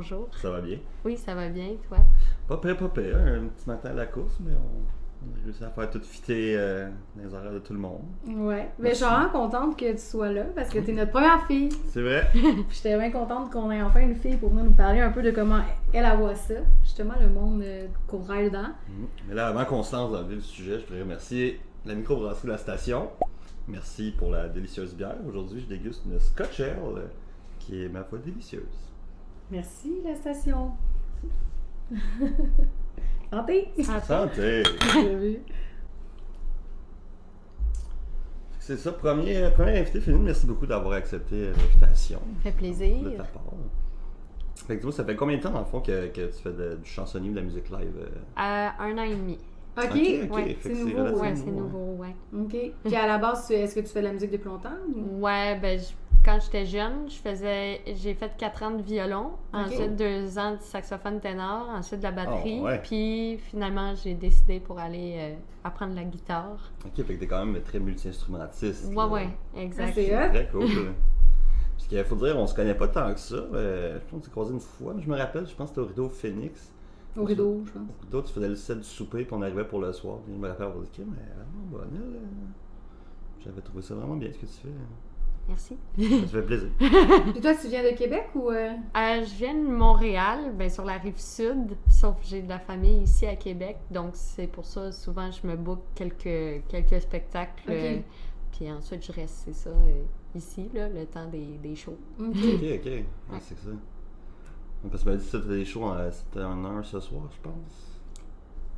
bonjour. Ça va bien? Oui, ça va bien, toi? Pas pire. Un petit matin à la course, mais on a réussi à faire tout fitter dans les horaires de tout le monde. Ouais. Mais je suis vraiment contente que tu sois là parce que t'es notre première fille. C'est vrai? Puis j'étais bien contente qu'on ait enfin une fille pour venir nous parler un peu de comment elle voit ça. Justement, le monde qu'on travaille dedans. Mais là, avant qu'on se lance dans le vif du sujet, je voudrais remercier la microbrasserie de la station. Merci pour la délicieuse bière. Aujourd'hui, je déguste une Scotch Ale qui est, ma foi, délicieuse. Merci, la station. Santé! Santé! J'ai vu. C'est ça, premier invité, Féline. Merci beaucoup d'avoir accepté l'invitation. Ça fait plaisir. De ta part. Fait que dis-moi, ça fait combien de temps, dans le fond, que tu fais du chansonnier ou de la musique live? 1 an et demi. OK. Ouais, c'est nouveau. Ouais, c'est nouveau, ouais. OK. Puis à la base, est-ce que tu fais de la musique depuis longtemps? Ouais, ben quand j'étais jeune, j'ai fait 4 ans de violon, ensuite 2 ans de saxophone ténor, ensuite de la batterie, puis finalement j'ai décidé pour aller apprendre la guitare. Ok, fait que t'es quand même très multi-instrumentiste. Ouais, exact. C'est très cool. Parce qu'il faut dire, on se connaît pas tant que ça. Je pense qu'on s'est croisés une fois, mais je me rappelle, je pense que c'était au Rideau Phoenix. Au Rideau, je pense. Au Rideau, tu faisais le set du souper, puis on arrivait pour le soir. Puis je me rappelle, on dit, ok, mais vraiment bonne, elle. J'avais trouvé ça vraiment bien ce que tu fais. Merci. Ça te fait plaisir. Puis toi, tu viens de Québec ou... Je viens de Montréal, ben sur la rive sud, sauf que j'ai de la famille ici à Québec, donc c'est pour ça souvent je me book quelques spectacles, puis ensuite je reste, c'est ça, ici, là, le temps des shows. Ok. Ouais, c'est ça. Parce que tu m'as dit que c'était des shows, c'était 1 heure ce soir, je pense.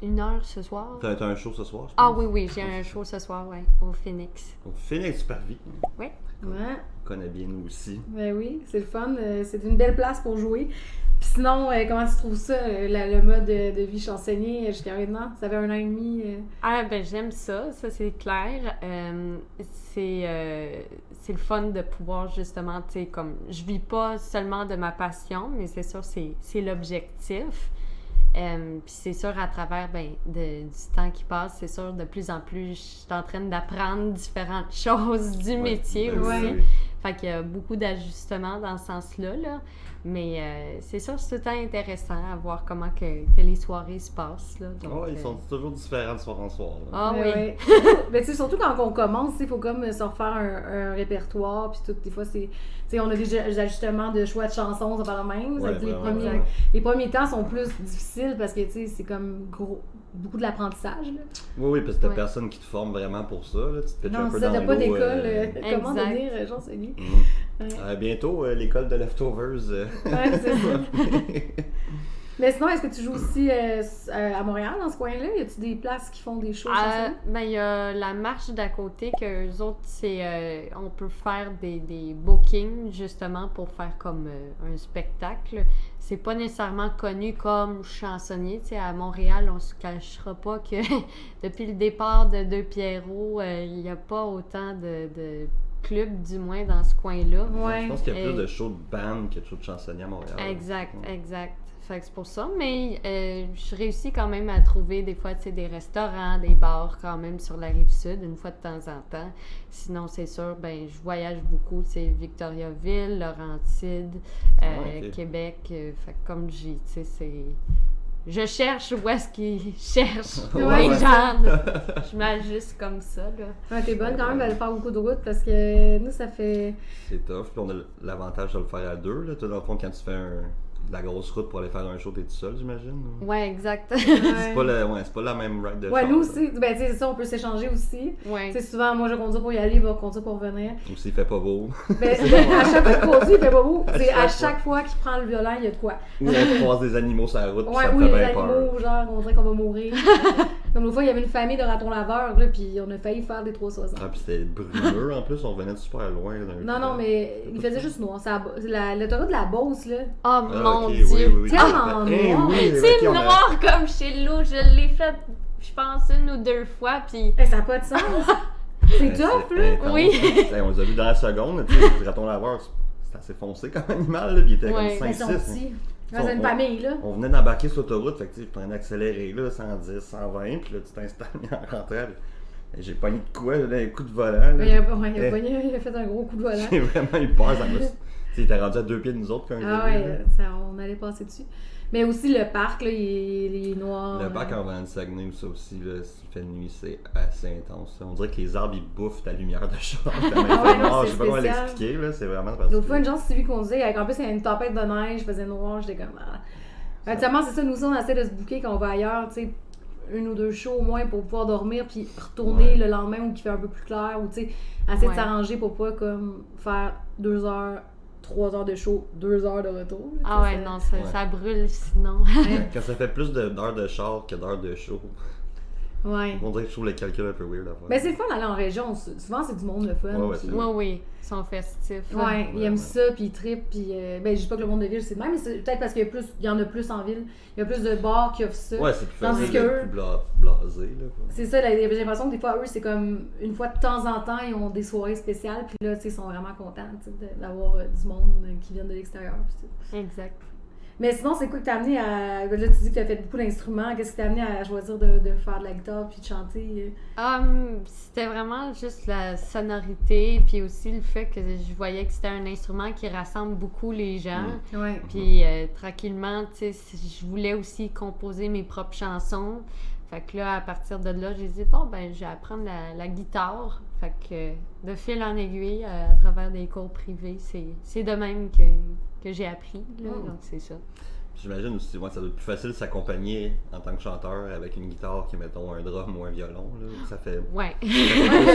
1 heure ce soir? T'as un show ce soir, je pense. Ah oui, j'ai un show ce soir, ouais, au Phoenix. Au Phoenix Supervie. Oui. Ouais. On connaît bien nous aussi. Ben oui, c'est le fun. C'est une belle place pour jouer. Puis sinon, comment tu trouves ça, le mode de vie chansonnier jusqu'à maintenant? Ça fait 1 an et demi. Ben j'aime ça c'est clair. C'est le fun de pouvoir justement, tu sais, comme, je vis pas seulement de ma passion, mais c'est sûr, c'est l'objectif. Puis c'est sûr, à travers du temps qui passe, c'est sûr, de plus en plus, je suis en train d'apprendre différentes choses du métier aussi. Oui. Fait qu'il y a beaucoup d'ajustements dans ce sens-là, là. Mais c'est sûr, c'est tout le temps intéressant à voir comment que les soirées se passent, là. Donc, ils sont toujours différents de soir en soir. Là. Ah oui! Ouais. Mais tu sais, surtout quand on commence, il faut comme se refaire un répertoire, puis tout, des fois, c'est... Tu sais, on a des ajustements de choix de chansons, ça va la même. Ouais, les premiers temps sont plus difficiles parce que, tu sais, c'est comme beaucoup de l'apprentissage, là. Oui, parce que t'as personne qui te forme vraiment pour ça, là. Tu te pitches un peu dans t'as l'eau. pas d'école. Comment devenir chansonnier? Bientôt, l'école de Leftovers. Ouais, c'est ça. Mais sinon, est-ce que tu joues aussi à Montréal, dans ce coin-là? Y a-tu des places qui font des shows chansonniers? Ben, il y a la marche d'à côté, qu'eux autres, c'est... on peut faire des bookings, justement, pour faire comme un spectacle. C'est pas nécessairement connu comme chansonnier. Tu sais, à Montréal, on se cachera pas que depuis le départ de Deux Pierrots, il n'y a pas autant de clubs, du moins, dans ce coin-là. Ouais. Je pense qu'il y a plus de shows de band que de shows de chansonniers à Montréal. Exact. Fait que c'est pour ça, mais je réussis quand même à trouver des fois, tu sais, des restaurants, des bars quand même sur la Rive-Sud, une fois de temps en temps. Sinon, c'est sûr, ben je voyage beaucoup, tu sais, Victoriaville, Laurentides, Québec. Fait que comme j'ai, tu sais, c'est... Je cherche où est-ce qu'ils cherchent les gens. Je m'ajuste comme ça, là. Ouais, t'es bonne quand même d'aller faire beaucoup de route parce que nous, ça fait... C'est tough, puis on a l'avantage de le faire à deux, là. Toi, dans le fond, quand tu fais de la grosse route pour aller faire un show, t'es tout seul, j'imagine? Ou... Ouais, exact. C'est pas la même ride de char. Ouais, nous aussi, ben tu sais, c'est ça, on peut s'échanger aussi. Ouais. Tu sais, souvent, moi, je conduis pour y aller, il va conduire pour revenir. Ou s'il fait pas beau. Ben, à chaque fois qu'il conduit, il fait pas beau. C'est à chaque fois qu'il prend le violon, il y a de quoi. Ou on croise des animaux sur la route, puis ça me oui, fait les bien peur. animaux, genre, on dirait qu'on va mourir. Comme l'autre fois, il y avait une famille de ratons laveurs, là, puis on a failli faire des 360. Ah, puis c'était brumeux en plus, on revenait de super loin. Non, mais il faisait juste noir. L'autoroute de la Beauce, là. Oh mon Dieu! Oui. Tellement noir. C'est noir comme chez Lou. Je l'ai fait, je pense, 1 ou 2 fois, puis... Ça n'a pas de sens. C'est tough, là. Oui. On les a vus dans la seconde, tu sais, le raton laveur, c'est assez foncé comme animal, là, puis il était comme 5-6. Ils sont petits. C'est une famille, là. On venait d'embarquer sur l'autoroute, fait que tu sais, je prenais accéléré, là, 110, 120, puis là, tu t'installes en rentrant. J'ai pogné de quoi, là, un coup de volant. Là. Il a fait un gros coup de volant. J'ai vraiment eu peur, il était rendu à 2 pieds de nous autres quand il Ah est ouais, on allait passer dessus. Mais aussi le parc, là, il est noir. Le parc en venant de Saguenay, ça aussi, là, s'il fait nuit, c'est assez intense. Là. On dirait que les arbres, ils bouffent ta lumière de char. Non, je sais pas comment spécial. l'expliquer, là, c'est vraiment particulier. L'autre fois, une chance, c'est lui qu'on disait, en plus, il y a une tempête de neige, il faisait noir, j'étais comme... Actuellement, c'est ça, nous aussi, on essaie de se bouquer quand on va ailleurs, tu sais, 1 ou 2 shows au moins pour pouvoir dormir, puis retourner le lendemain où il fait un peu plus clair, ou tu sais, essayer de s'arranger pour pas comme faire 2 heures, 3 heures de show, 2 heures de retour. Là, ah ouais, non, ça brûle sinon. Quand ça fait plus d'heures de char que d'heures de show, ouais. on dirait que je trouve le calcul un peu weird à faire. Mais c'est le fun d'aller en région, souvent c'est du monde le fun. Ouais, puis- Oui, ils sont festifs. Ouais, ils aiment ça, puis ils trippent, puis ben je dis pas que le monde de ville c'est le même, mais c'est peut-être parce qu'il y en a plus en ville, il y a plus de bars qui offrent ça. Ouais, c'est plus Tandis facile, que plus blasé, là. C'est ça, j'ai l'impression que des fois eux c'est comme une fois de temps en temps ils ont des soirées spéciales, puis là tu sais ils sont vraiment contents tu sais, d'avoir du monde qui vient de l'extérieur. Puis tout. Exact. Mais sinon c'est quoi qui t'a amené à, là tu dis que t'as fait beaucoup d'instruments, qu'est-ce qui t'a amené à choisir de faire de la guitare puis de chanter? C'était vraiment juste la sonorité, puis aussi le fait que je voyais que c'était un instrument qui rassemble beaucoup les gens. Ouais. Puis tranquillement, tu sais, je voulais aussi composer mes propres chansons. Fait que là, à partir de là, j'ai dit, bon, ben, je vais apprendre la guitare. Fait que de fil en aiguille, à travers des cours privés, c'est de même que j'ai appris. Là, donc, c'est ça. J'imagine aussi, ouais, ça doit être plus facile de s'accompagner en tant que chanteur avec une guitare que, mettons, un drum ou un violon. Là. Ça fait. Ouais. Le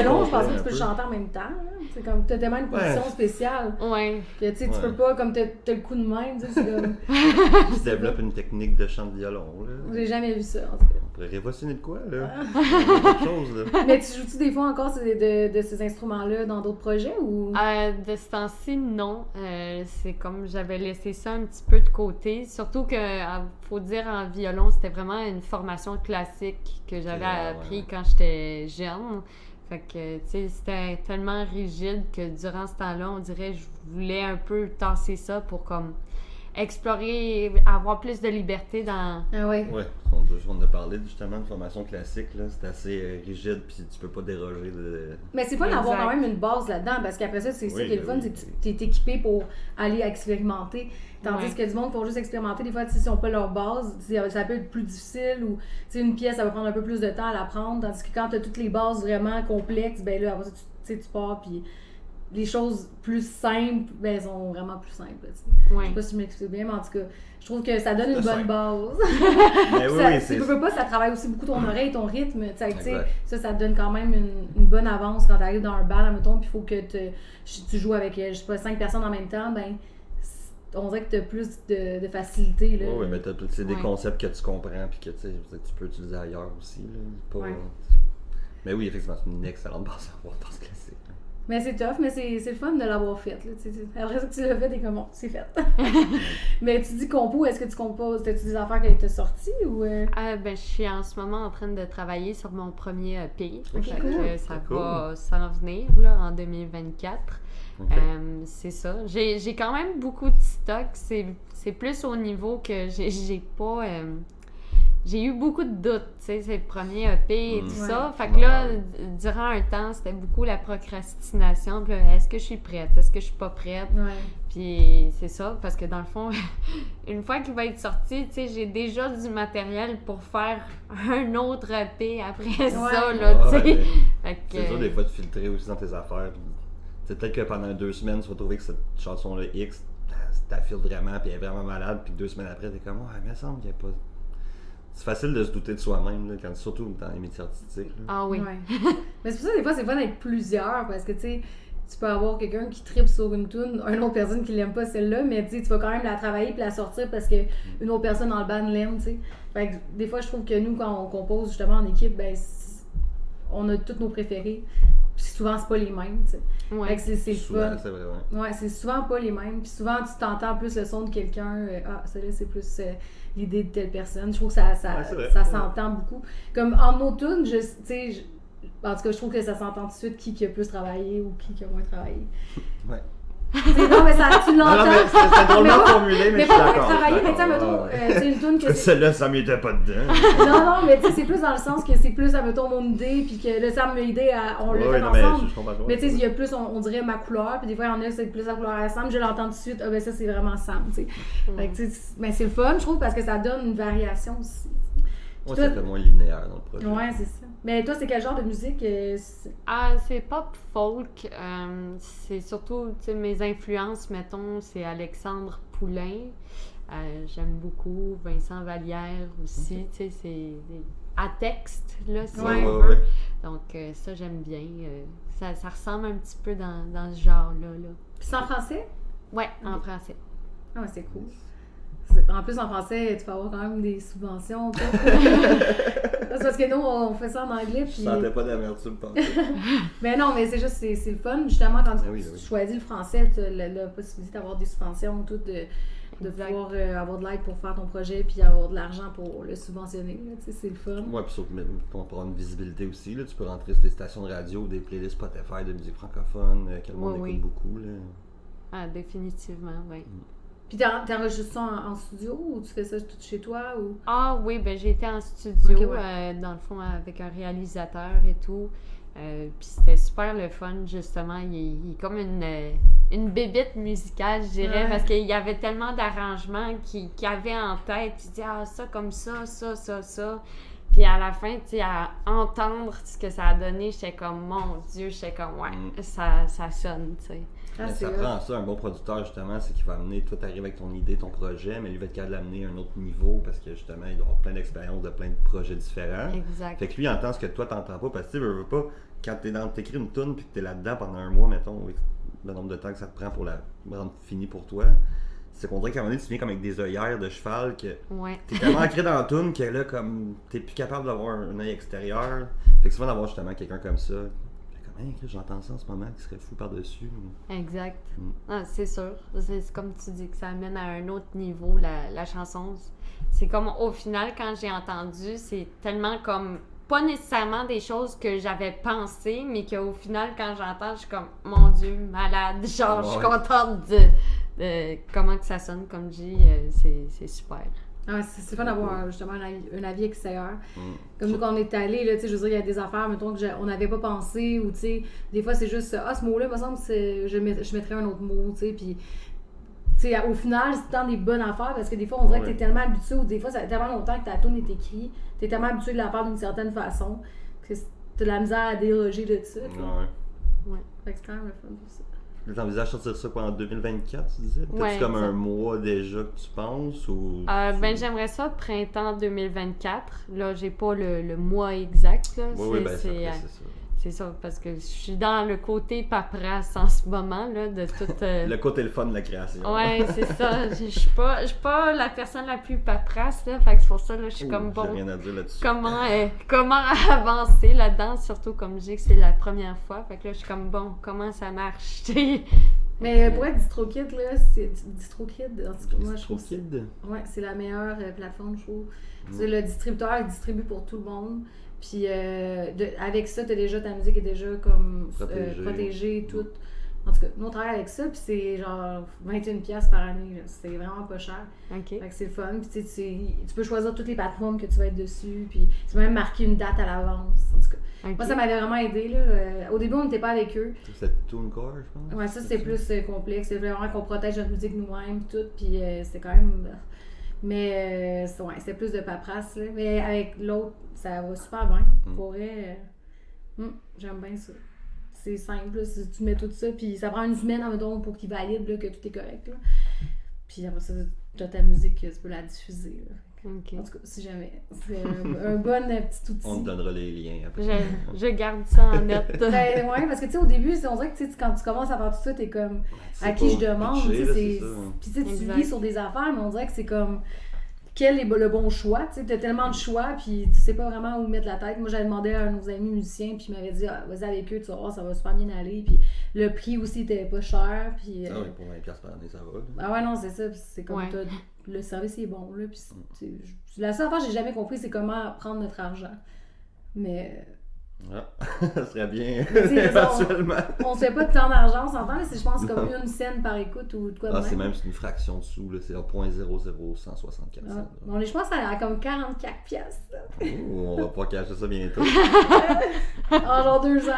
violon, je pense que tu un peux peu. chanter en même temps. Là. C'est comme, t'as tellement une position spéciale Ouais. que tu sais, tu Ouais. peux pas, comme t'as le coup de main, tu sais, c'est comme. Qui se développe une technique de chant de violon. Là. J'ai jamais vu ça, en tout cas. On pourrait révolutionner de quoi, là? Quelque chose, là. Mais tu joues-tu des fois encore de ces instruments-là dans d'autres projets ou. De ce temps-ci, non. C'est comme j'avais laissé ça un petit peu de côté. Surtout que, faut dire, en violon, c'était vraiment une formation classique que j'avais appris quand j'étais jeune. Fait que, tu sais, c'était tellement rigide que durant ce temps-là, on dirait que je voulais un peu tasser ça pour comme explorer, avoir plus de liberté dans... Ah ouais. Ouais, on a parlé justement de formation classique, là. C'est assez rigide, puis tu peux pas déroger de. Mais c'est pas d'avoir Exact. quand même une base là-dedans, parce qu'après ça, c'est ça Oui, qui est le ben fun, oui. c'est que tu es équipé pour aller expérimenter. Tandis Ouais. que du monde pour juste expérimenter, des fois, s'ils n'ont pas leur base, ça peut être plus difficile ou une pièce, ça va prendre un peu plus de temps à l'apprendre. Tandis que quand tu as toutes les bases vraiment complexes, ben là, après ça, tu pars, puis les choses plus simples, ben, elles sont vraiment plus simples. Tu sais. Je Ouais. sais pas si je m'explique bien, mais en tout cas, je trouve que ça donne une bonne simple. base. Mais oui, Ça, oui, tu c'est. peux pas, ça travaille aussi beaucoup ton oreille, ton rythme. Tu sais, Exact. ça te donne quand même une bonne avance quand tu arrives dans un bal, mettons, puis il faut que tu joues avec, je sais pas, 5 personnes en même temps, ben, on dirait que tu as plus de facilité. Là. Oui, mais c'est des Ouais. concepts que tu comprends, puis que tu peux utiliser ailleurs aussi. Là. Pas, Ouais. Mais oui, effectivement, c'est une excellente base à avoir dans ce classique. Là. Mais c'est tough, mais c'est le fun de l'avoir fait. Là, après ça que tu l'as fait, t'es comme bon, c'est fait. Mais tu dis compo, est-ce que tu composes, t'as-tu des affaires qui étaient sorties ou. Ben, je suis en ce moment en train de travailler sur mon premier EP. Ok, Fait cool. que ça Cool. va s'en venir là, en 2024. Ok. C'est ça. J'ai quand même beaucoup de stock. C'est plus au niveau que j'ai pas... j'ai eu beaucoup de doutes, tu sais, c'est le premier EP et tout Ouais. ça. Fait que là, durant un temps, c'était beaucoup la procrastination. Puis là, est-ce que je suis prête? Est-ce que je suis pas prête? Ouais. Puis c'est ça, parce que dans le fond, une fois qu'il va être sorti, tu sais, j'ai déjà du matériel pour faire un autre EP après ça, là, tu sais. Ouais, Fait que, c'est dur des fois de filtrer aussi dans tes affaires. C'est peut-être que pendant 2 semaines, tu vas trouver que cette chanson-là X, t'affiles vraiment, puis elle est vraiment malade, puis 2 semaines après, t'es comme, ouais, mais il me semble qu'il n'y a pas. C'est facile de se douter de soi-même, là, quand, surtout dans les métiers artistiques. Là. Ah oui. Ouais. Mais c'est pour ça, des fois, c'est fun d'être plusieurs parce que, tu sais, tu peux avoir quelqu'un qui tripe sur une tune, une autre personne qui l'aime pas celle-là, mais tu sais, tu vas quand même la travailler puis la sortir parce que une autre personne dans le band l'aime, tu sais. Fait que des fois, je trouve que nous, quand on compose justement en équipe, ben, on a tous nos préférés. Puis souvent, c'est pas les mêmes, tu sais. Ouais. Fait que c'est le Souvent, fun. c'est vrai, ouais. Ouais, c'est souvent pas les mêmes. Puis souvent, tu t'entends plus le son de quelqu'un. Celle-là, c'est plus l'idée de telle personne. Je trouve que ça c'est vrai. s'entend beaucoup. Comme en automne, tu sais, en tout cas, je trouve que ça s'entend tout de suite qui a plus travaillé ou qui a moins travaillé. Ouais. Non, mais ça, tu Non, l'entends. mais c'est drôlement Mais ouais, formulé, mais je suis pas d'accord. travailler, mais tu sais, d'accord. mettons, tu sais, une toune que c'est. Celle-là, ça m'était pas dedans. Non, mais tu sais, c'est plus dans le sens que c'est plus, mettons, mon idée, puis que là, Sam m'a aidé, on l'a fait non, mais ensemble. je comprends. Mais tu sais, il y a plus, on dirait ma couleur, puis des fois, il y en a, c'est plus la couleur à Sam, je l'entends tout de suite, ah ben ça, c'est vraiment Sam, tu sais. Fait que, tu sais, mais c'est le fun, je trouve, parce que ça donne une variation aussi. Moi, toi- c'est fait moins linéaire dans le projet. Ouais, c'est ça. Mais toi, c'est quel genre de musique? C'est pop folk. C'est surtout, tu sais, mes influences, mettons, c'est Alexandre Poulain. J'aime beaucoup Vincent Vallière aussi. Tu sais, c'est à texte, là, si Ouais. on veut. Donc, ça, j'aime bien. Ça ressemble un petit peu dans ce genre-là. Là. Puis c'est en français? Ouais, en français. Ah ouais, c'est cool. En plus, en français, tu peux avoir quand même des subventions. C'est parce que nous, on fait ça en anglais. Puis... Je sentais pas d'amertume tantôt. Mais non, mais c'est juste, c'est le fun. Justement, quand oui. tu choisis le français, tu as la possibilité d'avoir des subventions, tout, de pouvoir avoir de l'aide pour faire ton projet, puis avoir de l'argent pour le subventionner. Là, c'est le fun. Ouais, puis surtout, pour avoir une visibilité aussi, là, tu peux rentrer sur des stations de radio, des playlists Spotify de musique francophone, que le monde écoute beaucoup. Là. Ah, définitivement, oui. Puis t'enregistres ça en studio ou tu fais ça tout chez toi? Ou... Ah oui, ben j'ai été en studio, Okay, ouais. dans le fond, avec un réalisateur et tout. Puis c'était super le fun, justement. Il est comme une bébite musicale, je dirais, Ouais. parce qu'il y avait tellement d'arrangements qu'il avait en tête. Il dit, ah, ça comme ça. Puis à la fin, tu sais, à entendre ce que ça a donné, j'étais comme, mon Dieu, j'étais comme, ouais, ça sonne, tu sais. Ah, Mais c'est ça prend ça, un bon producteur, justement, c'est qu'il va amener, toi, t'arrives avec ton idée, ton projet, mais lui va être capable d'amener à un autre niveau parce que, justement, il doit avoir plein d'expériences de plein de projets différents. Exact. Fait que lui, il entend ce que toi, t'entends pas parce que, tu sais, veux pas, quand t'écris une tune puis que t'es là-dedans pendant un mois, mettons, le nombre de temps que ça te prend pour la rendre finie pour toi, c'est qu'on dirait qu'à un moment donné, tu viens comme avec des œillères de cheval que Ouais. t'es tellement ancré dans la tune que là, comme, t'es plus capable d'avoir un œil extérieur. Fait que souvent d'avoir justement quelqu'un comme ça, comme, hey, j'entends ça en ce moment, qui serait fou par-dessus. Exact. Mm. Ah, c'est sûr. C'est comme tu dis que ça amène à un autre niveau la chanson. C'est comme au final, quand j'ai entendu, c'est tellement comme pas nécessairement des choses que j'avais pensées, mais qu'au final, quand j'entends, je suis comme mon Dieu, malade. Genre, je suis Ouais. contente de comment que ça sonne, comme je dis, c'est super. Ah, c'est fun d'avoir justement un avis extérieur. Mm. Comme nous, quand on est allé, là, tu sais, je veux dire, il y a des affaires, mettons, on n'avait pas pensé, ou tu sais, des fois, c'est juste, ah, ce mot-là, il me semble, je mettrais un autre mot, tu sais, puis, tu sais, au final, c'est tant des bonnes affaires, parce que des fois, on dirait que t'es tellement habitué, ou des fois, ça fait tellement longtemps que ta tune est écrite, t'es tellement habitué de la faire d'une certaine façon, que t'as de la misère à déroger de ça, tu sais. Ouais. Fait que c'est quand même le fun pour ça. T'envisages de sortir ça quoi en 2024, tu disais? Peut-être Ouais, comme un exact. mois déjà que tu penses ou. Ben, j'aimerais ça printemps 2024. Là, j'ai pas le mois exact. Là. Oui, ben c'est c'est ça. c'est ça, parce que je suis dans le côté paperasse en ce moment, là, de tout... Le côté le fun de la création. Ouais, c'est ça. Je suis pas la personne la plus paperasse, là. Fait que c'est pour ça, là, je suis comme, J'ai bon, rien à dire là-dessus. comment avancer là-dedans, surtout comme je dis que c'est la première fois. Fait que là, je suis comme, bon, comment ça marche, tu sais? Mais pour être DistroKid, là, c'est DistroKid, en tout cas, moi, je trouve que c'est... Kid. Ouais, c'est la meilleure plateforme, je trouve. C'est le distributeur, il distribue pour tout le monde. Puis avec ça, ta musique est déjà comme protégée, tout. En tout cas, nous on travaille avec ça, puis c'est genre 21$ par année. Là. C'est vraiment pas cher. OK. Fait que c'est le fun. Puis tu peux choisir toutes les plateformes que tu vas être dessus. Puis tu peux même marquer une date à l'avance. En tout cas, OK. moi ça m'avait vraiment aidé. Là. Au début, on n'était pas avec eux. C'est TuneCore, je pense. Ouais, ça c'est plus complexe. C'est vraiment qu'on protège notre musique nous-mêmes, tout. Puis c'est quand même. Mais ouais, c'est plus de paperasse. Là. Mais avec l'autre, ça va super bien. Pour vrai, j'aime bien ça. C'est simple, là, si tu mets tout ça, puis ça prend une semaine, mettons, pour qu'il valide là, que tout est correct. Là. Puis après ça, tu as ta musique, tu peux la diffuser. Là. OK. En tout cas, si jamais. C'est un bon petit outil. On te donnera les liens après. Je garde ça en note. Ben, ouais, parce que tu sais, au début, on dirait que quand tu commences à faire tout ça, t'es comme à qui je demande. Pitché, là, c'est ça. Puis tu sais, tu Exact. lis sur des affaires, mais on dirait que c'est comme quel est le bon choix. Tu sais, t'as tellement de choix, puis tu sais pas vraiment où mettre la tête. Moi, j'avais demandé à un de nos amis musiciens, puis il m'avait dit, ah, vas-y avec eux, tu vas voir, ça va super bien aller. Puis le prix aussi était pas cher. Puis, Ah oui, pour 20$ par année, ça va. Là. ah ouais, non, c'est ça. Puis c'est comme Ouais. le service est bon. Là, puis la seule affaire que j'ai jamais compris, c'est comment prendre notre argent. Mais Ah, ça serait bien, sais, éventuellement. On se fait pas de tant d'argent, on s'entend, mais c'est, je pense, comme une scène par écoute ou de quoi de Ah, même. c'est même une fraction dessous, là. C'est 0.00164 Ah. cents. On est, je pense, à comme 44 piastres. On va pouvoir cacher ça bientôt. En genre 2 ans.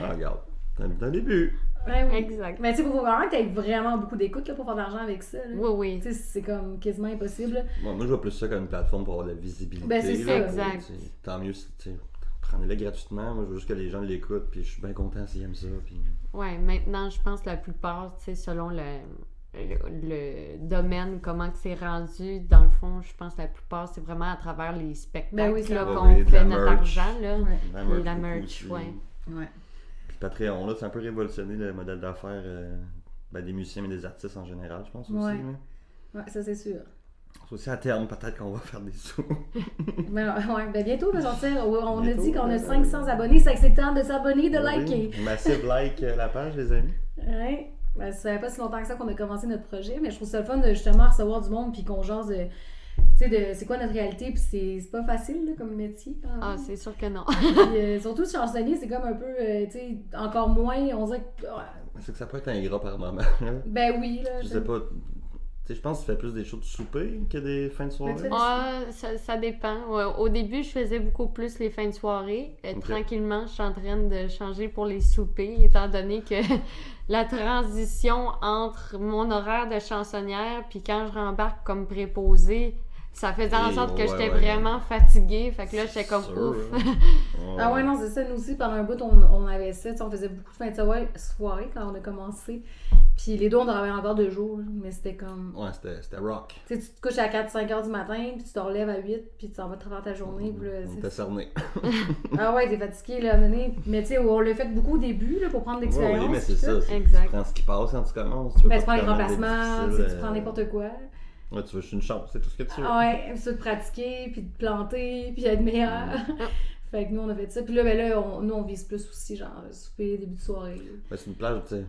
Ah, regarde, t'as un début. Ouais, oui. Exact. Mais tu sais, il faut vraiment que tu aies vraiment beaucoup d'écoute là, pour faire de l'argent avec ça. Là. Oui, oui. Tu sais, c'est comme quasiment impossible. Moi, je vois plus ça comme une plateforme pour avoir de la visibilité. Ben, c'est là, ça. pour, Exact. tu sais, tant mieux si, tu sais, prenez-le gratuitement. Moi, je veux juste que les gens l'écoutent, puis je suis bien content s'ils aiment ça. Puis... Ouais, maintenant, je pense que la plupart, tu sais, selon le domaine, comment que c'est rendu, dans le fond, je pense que la plupart, c'est vraiment à travers les spectacles Ben oui, c'est là, vrai. qu'on Oui, de fait la notre merch. argent, là. Ouais. Et la beaucoup merch, aussi. ouais. Ouais. Puis Patreon, là, c'est un peu révolutionné le modèle d'affaires des musiciens et des artistes en général, je pense aussi. Ouais. Là. Ouais, ça c'est sûr. C'est aussi à terme, peut-être qu'on va faire des sous. Mais ouais, ben bientôt, on va sortir. On a Bientôt, dit qu'on a ben, 500 abonnés, c'est que c'est le temps de s'abonner, de Oui, liker. Massive like la page, les amis. Ouais. Ben, ça fait pas si longtemps que ça qu'on a commencé notre projet, mais je trouve ça le fun de justement recevoir du monde puis qu'on jase de. Tu sais, de c'est quoi notre réalité, puis c'est pas facile là, comme métier. Quand même. Ah, c'est sûr que non. Puis, surtout chansonnier, c'est comme un peu, tu sais, encore moins, on dirait que. Ouais. C'est que ça peut être ingrat par moment. Là. Ben oui, là. Je sais pas. Tu sais, je pense que tu fais plus des shows de souper que des fins de soirée. Ben, tu fais- Ah, ça dépend. Ouais, au début, je faisais beaucoup plus les fins de soirée. Ok. Tranquillement, je suis en train de changer pour les soupers, étant donné que la transition entre mon horaire de chansonnière puis quand je rembarque comme préposée, ça faisait en Et sorte que ouais, j'étais ouais. vraiment fatiguée. Fait que là, j'étais comme Sûr, ouf. hein. Ah ouais, non, c'est ça. Nous aussi, pendant un bout, on avait ça. Tu sais, on faisait beaucoup de fins de soirée quand on a commencé. Puis les deux, on travaillait encore 2 jours. Mais c'était comme. Ouais, c'était rock. Tu sais, tu te couches à 4-5 heures du matin, puis tu te relèves à 8, puis tu t'en vas travailler ta journée. Puis là, On c'est- était cernés. Ah ouais, t'es fatigué, là, à un moment donné. Mais tu sais, on l'a fait beaucoup au début, là, pour prendre de l'expérience. Oui, mais c'est puis ça. tout. Tu Exact. prends ce qui passe quand tu commences. Tu veux Ben, pas tu prends les te permettre des remplacements, tu sais, difficiles, tu prends n'importe quoi. Ouais, tu veux juste une chance, c'est tout ce que tu veux. Ah ouais, puis ça, de pratiquer, puis de planter, puis être meilleur. Fait que nous, on a fait ça. Puis là, ben là, nous, on vise plus aussi, genre, souper, début de soirée. Ben, c'est une plage, tu sais,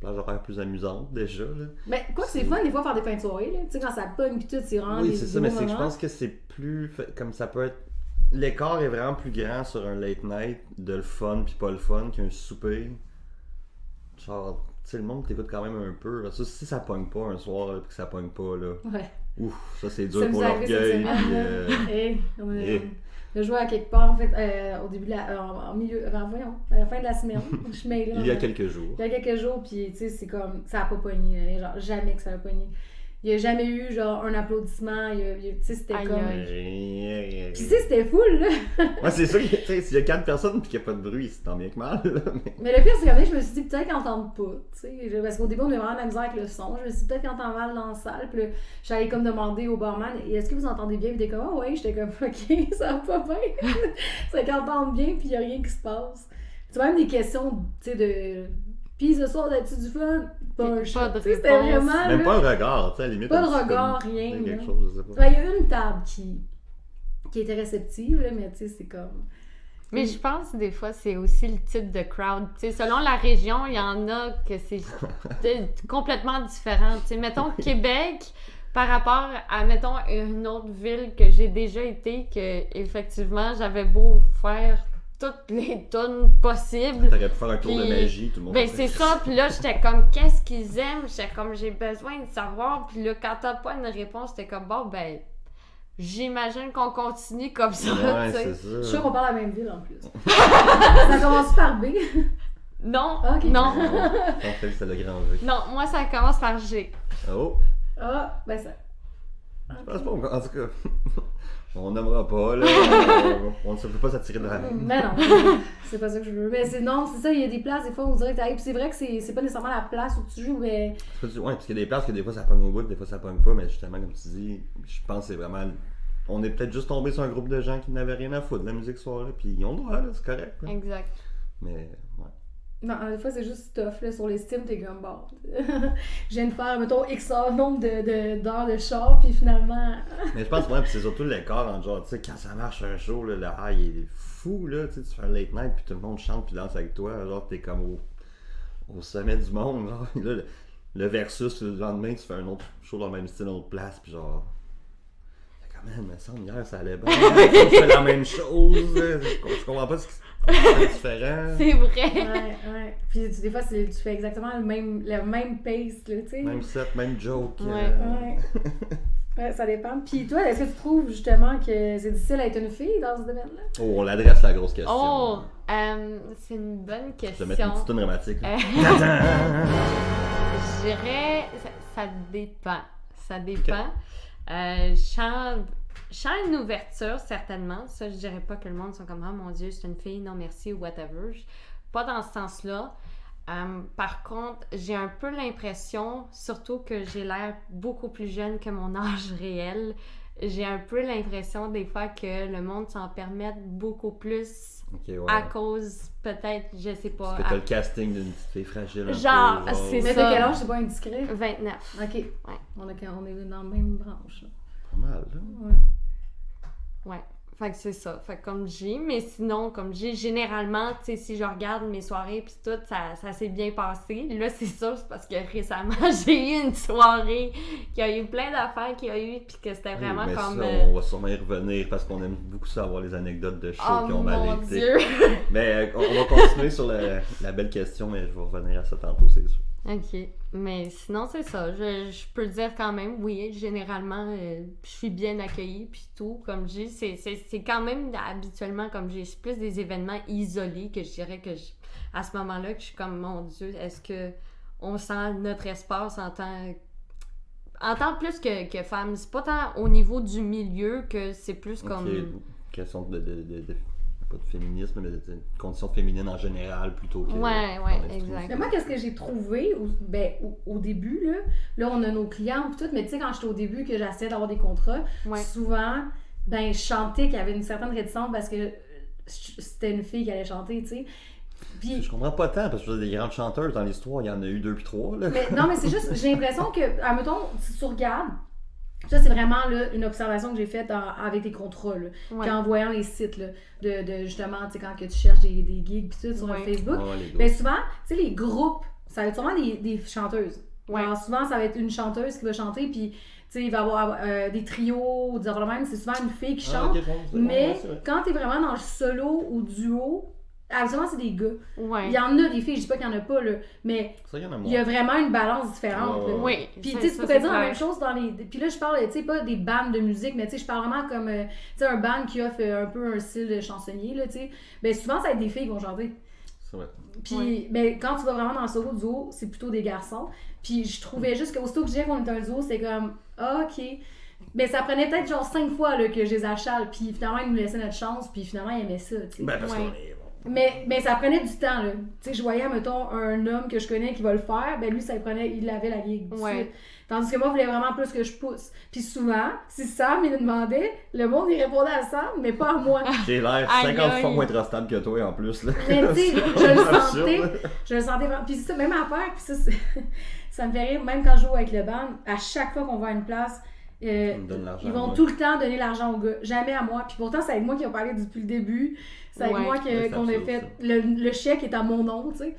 plage horaire plus amusante déjà. Là. Mais quoi que c'est fun, des fois, faire des fins de soirée, là. Tu sais, quand ça pogne, puis tout, c'est vraiment Oui, des c'est ça, beaux mais c'est que je moments. pense que c'est plus. Comme ça peut être. L'écart est vraiment plus grand sur un late night de le fun puis pas le fun qu'un souper. Genre, tu sais, le monde t'écoute quand même un peu. Ça, si ça pogne pas un soir, là, puis que ça pogne pas, là. Ouais. Ouf, ça c'est Ça dur nous pour est arrivé cette l'orgueil. semaine, Puis, là. Hey, Eh. on a joué à quelque part, en fait, au début de en milieu, voyons, à la fin de la semaine. Je suis mêlée, il y a en fait. quelques jours. Il y a quelques jours, puis tu sais, c'est comme, ça a pas pogné, là, genre, jamais que ça a pogné. Il y a jamais eu, genre, un applaudissement, tu sais, c'était Aïe, comme... aïe. Puis tu sais, c'était full, là. Ouais, c'est ça, tu sais, s'il y a 4 personnes puis qu'il n'y a pas de bruit, c'est tant bien que mal. Là, mais... Mais le pire, c'est que je me suis dit peut-être qu'ils n'entendent pas, tu sais. Parce qu'au début, on avait vraiment de la misère avec le son. Je me suis dit peut-être qu'ils entendent mal dans la salle. Puis là, j'allais comme demander au barman, est-ce que vous entendez bien? Puis il était comme, oh, ouais, j'étais comme, ok, ça va pas bien. C'est qu'ils entendent bien, puis il n'y a rien qui se passe. Tu vois, même des questions, tu sais, de. Puis ce soir, as-tu du fun? Pas un Pas chat. de Tu sais, c'était réponse. vraiment. Même là, pas un regard, tu sais, à la limite. Pas de un petit regard, comme- rien, quelque là. chose, je sais pas. Ouais, il y a une table qui était réceptive, là, mais tu sais, c'est comme. Mais je pense que des fois, c'est aussi le type de crowd. Tu sais, selon la région, il y en a que c'est complètement différent. Tu sais, mettons Québec, par rapport à, mettons, une autre ville que j'ai déjà été, que effectivement, j'avais beau faire toutes les tunes possibles. T'aurais pu faire un tour de Puis, magie, tout le monde. Ben serait- c'est ça, puis là j'étais comme qu'est-ce qu'ils aiment, j'étais comme j'ai besoin de savoir, puis là quand t'as pas une réponse, t'es comme bon ben j'imagine qu'on continue comme ça, Ouais, tu sais. c'est Je suis ça. sûre qu'on parle la même ville en plus. Ça commence par B. Non, Ok. non, En fait, c'est le grand V. non, moi ça commence par G. Oh, Ah, ben ça. je pense pas, en tout cas. On nommera pas, là. On ne se peut pas s'attirer de la main. Mais non, c'est pas ça que je veux. Mais c'est non, c'est ça, il y a des places, des fois, on dirait que t'arrives. Puis c'est vrai que c'est pas nécessairement la place où tu joues, mais. Ouais, parce qu'il y a des places que des fois ça pogne au bout, des fois ça pogne pas, mais justement, comme tu dis, je pense que c'est vraiment. On est peut-être juste tombé sur un groupe de gens qui n'avaient rien à foutre de la musique ce soir-là, puis ils ont le droit, là, c'est correct. Là. Exact. Mais, ouais. Non, des fois, c'est juste tough, là, sur les Steam, t'es comme, bon. Je viens de faire, mettons, X nombre d'heures de char, puis finalement. Mais je pense, ouais, puis c'est surtout l'écart entre genre, tu sais, quand ça marche un show, là, le high il est fou, là, tu sais, tu fais un late night, puis tout le monde chante, puis danse avec toi, genre, t'es comme au sommet du monde, genre, là, le versus, le lendemain, tu fais un autre show dans le même style, une autre place, puis genre. comme, man, me semble, hier, ça allait bien. Je fais la même chose. Je comprends pas ce qui c'est différent. C'est vrai. Ouais. Puis des fois, tu fais exactement le même pace, là, tu sais. Même set, même joke. Ouais. Ouais, ça dépend. Puis toi, est-ce que tu trouves justement que c'est difficile à être une fille dans ce domaine-là? Oh, on l'adresse la grosse question. Oh, c'est une bonne Je question. vais mettre une petite toune dramatique. Je dirais, ça dépend. Ça dépend. Chant une ouverture, certainement. Ça, je dirais pas que le monde sont comme « Oh mon Dieu, c'est une fille, non merci » ou whatever. Pas dans ce sens-là. Par contre, j'ai un peu l'impression, surtout que j'ai l'air beaucoup plus jeune que mon âge réel, j'ai un peu l'impression des fois que le monde s'en permet beaucoup plus à cause, peut-être, je sais pas. Parce que t'as le casting d'une petite fille fragile. Genre, c'est Mais ça. de quel âge, c'est pas indiscret? 29. Ok. Ouais. On est dans la même branche. Là. Pas mal, là. Ouais. Fait que c'est ça. Fait que comme j'ai, mais sinon, comme j'ai, généralement, tu sais, si je regarde mes soirées pis tout, ça s'est bien passé. Là, c'est sûr, c'est parce que récemment, j'ai eu une soirée qui a eu plein d'affaires qu'il y a eu pis que c'était vraiment mais comme... Ça, on va sûrement y revenir parce qu'on aime beaucoup savoir les anecdotes de shows qui ont mal mon été. Dieu! Mais on va continuer sur la belle question, mais je vais revenir à ça tantôt, c'est sûr. OK. Mais sinon, c'est ça. Je peux dire quand même, oui, généralement, je suis bien accueillie, puis tout. Comme je dis, c'est quand même habituellement, comme j'ai plus des événements isolés que je dirais que à ce moment-là, que je suis comme, mon Dieu, est-ce que on sent notre espace en tant plus que femme? C'est pas tant au niveau du milieu que c'est plus comme... Question pas de féminisme, mais de conditions féminines en général plutôt que... Ouais, exact. Mais moi, qu'est-ce que j'ai trouvé au début, là, on a nos clients et tout, mais tu sais, quand j'étais au début, que j'essayais d'avoir des contrats, souvent, je chantais qu'il y avait une certaine réticence parce que c'était une fille qui allait chanter, tu sais. Puis, je comprends pas tant, parce que des grandes chanteuses dans l'histoire, il y en a eu 2 puis 3, là. Mais, non, mais c'est juste, j'ai l'impression que, admettons, si tu regardes, ça, c'est vraiment là, une observation que j'ai faite avec des contrats, là, en voyant les sites là, de justement, tu sais, quand que tu cherches des gigs pis tout sur Facebook. Mais souvent, tu sais, les groupes, ça va être souvent des chanteuses. Alors, souvent, ça va être une chanteuse qui va chanter, puis tu sais, il va y avoir des trios, ou des affaires de même, c'est souvent une fille qui chante. Mais quand t'es vraiment dans le solo ou duo, habituellement, c'est des gars. Il y en a des filles, je dis pas qu'il y en a pas, là, mais il y a vraiment une balance différente. Oui. Puis tu sais, tu pourrais dire la même chose dans les... Puis là, je parle, tu sais, pas des bandes de musique, mais tu sais, je parle vraiment comme, tu sais, un band qui offre un peu un style de chansonnier, là, tu sais. Ben souvent, ça va être des filles qui vont chanter. C'est vrai. Puis, ben, quand tu vas vraiment dans le solo duo, c'est plutôt des garçons. Puis je trouvais juste qu'aussitôt que je disais qu'on était un duo, c'était comme, OK. Mais ça prenait peut-être genre 5 fois là, que je les achale, puis finalement, ils nous laissaient notre chance, puis finalement, ils aimaient ça, tu sais. Ben, parce qu'on est... Mais ça prenait du temps, là. Tu sais, je voyais, mettons, un homme que je connais qui va le faire, ben lui, il avait la gig. Tandis que moi, je voulais vraiment plus que je pousse. Puis souvent, si Sam, il me demandait, le monde, il répondait à Sam, mais pas à moi. J'ai l'air 50 fois moins trustable que toi, en plus, là. Mais tu sais, je le sentais vraiment. Puis c'est ça, même affaire, puis ça, ça me fait rire, même quand je joue avec le band, à chaque fois qu'on va à une place, ils vont tout le temps donner l'argent aux gars, jamais à moi. Puis pourtant, c'est avec moi qui ont parlé depuis le début. C'est avec moi qu'on a fait. Le chèque est à mon nom, tu sais.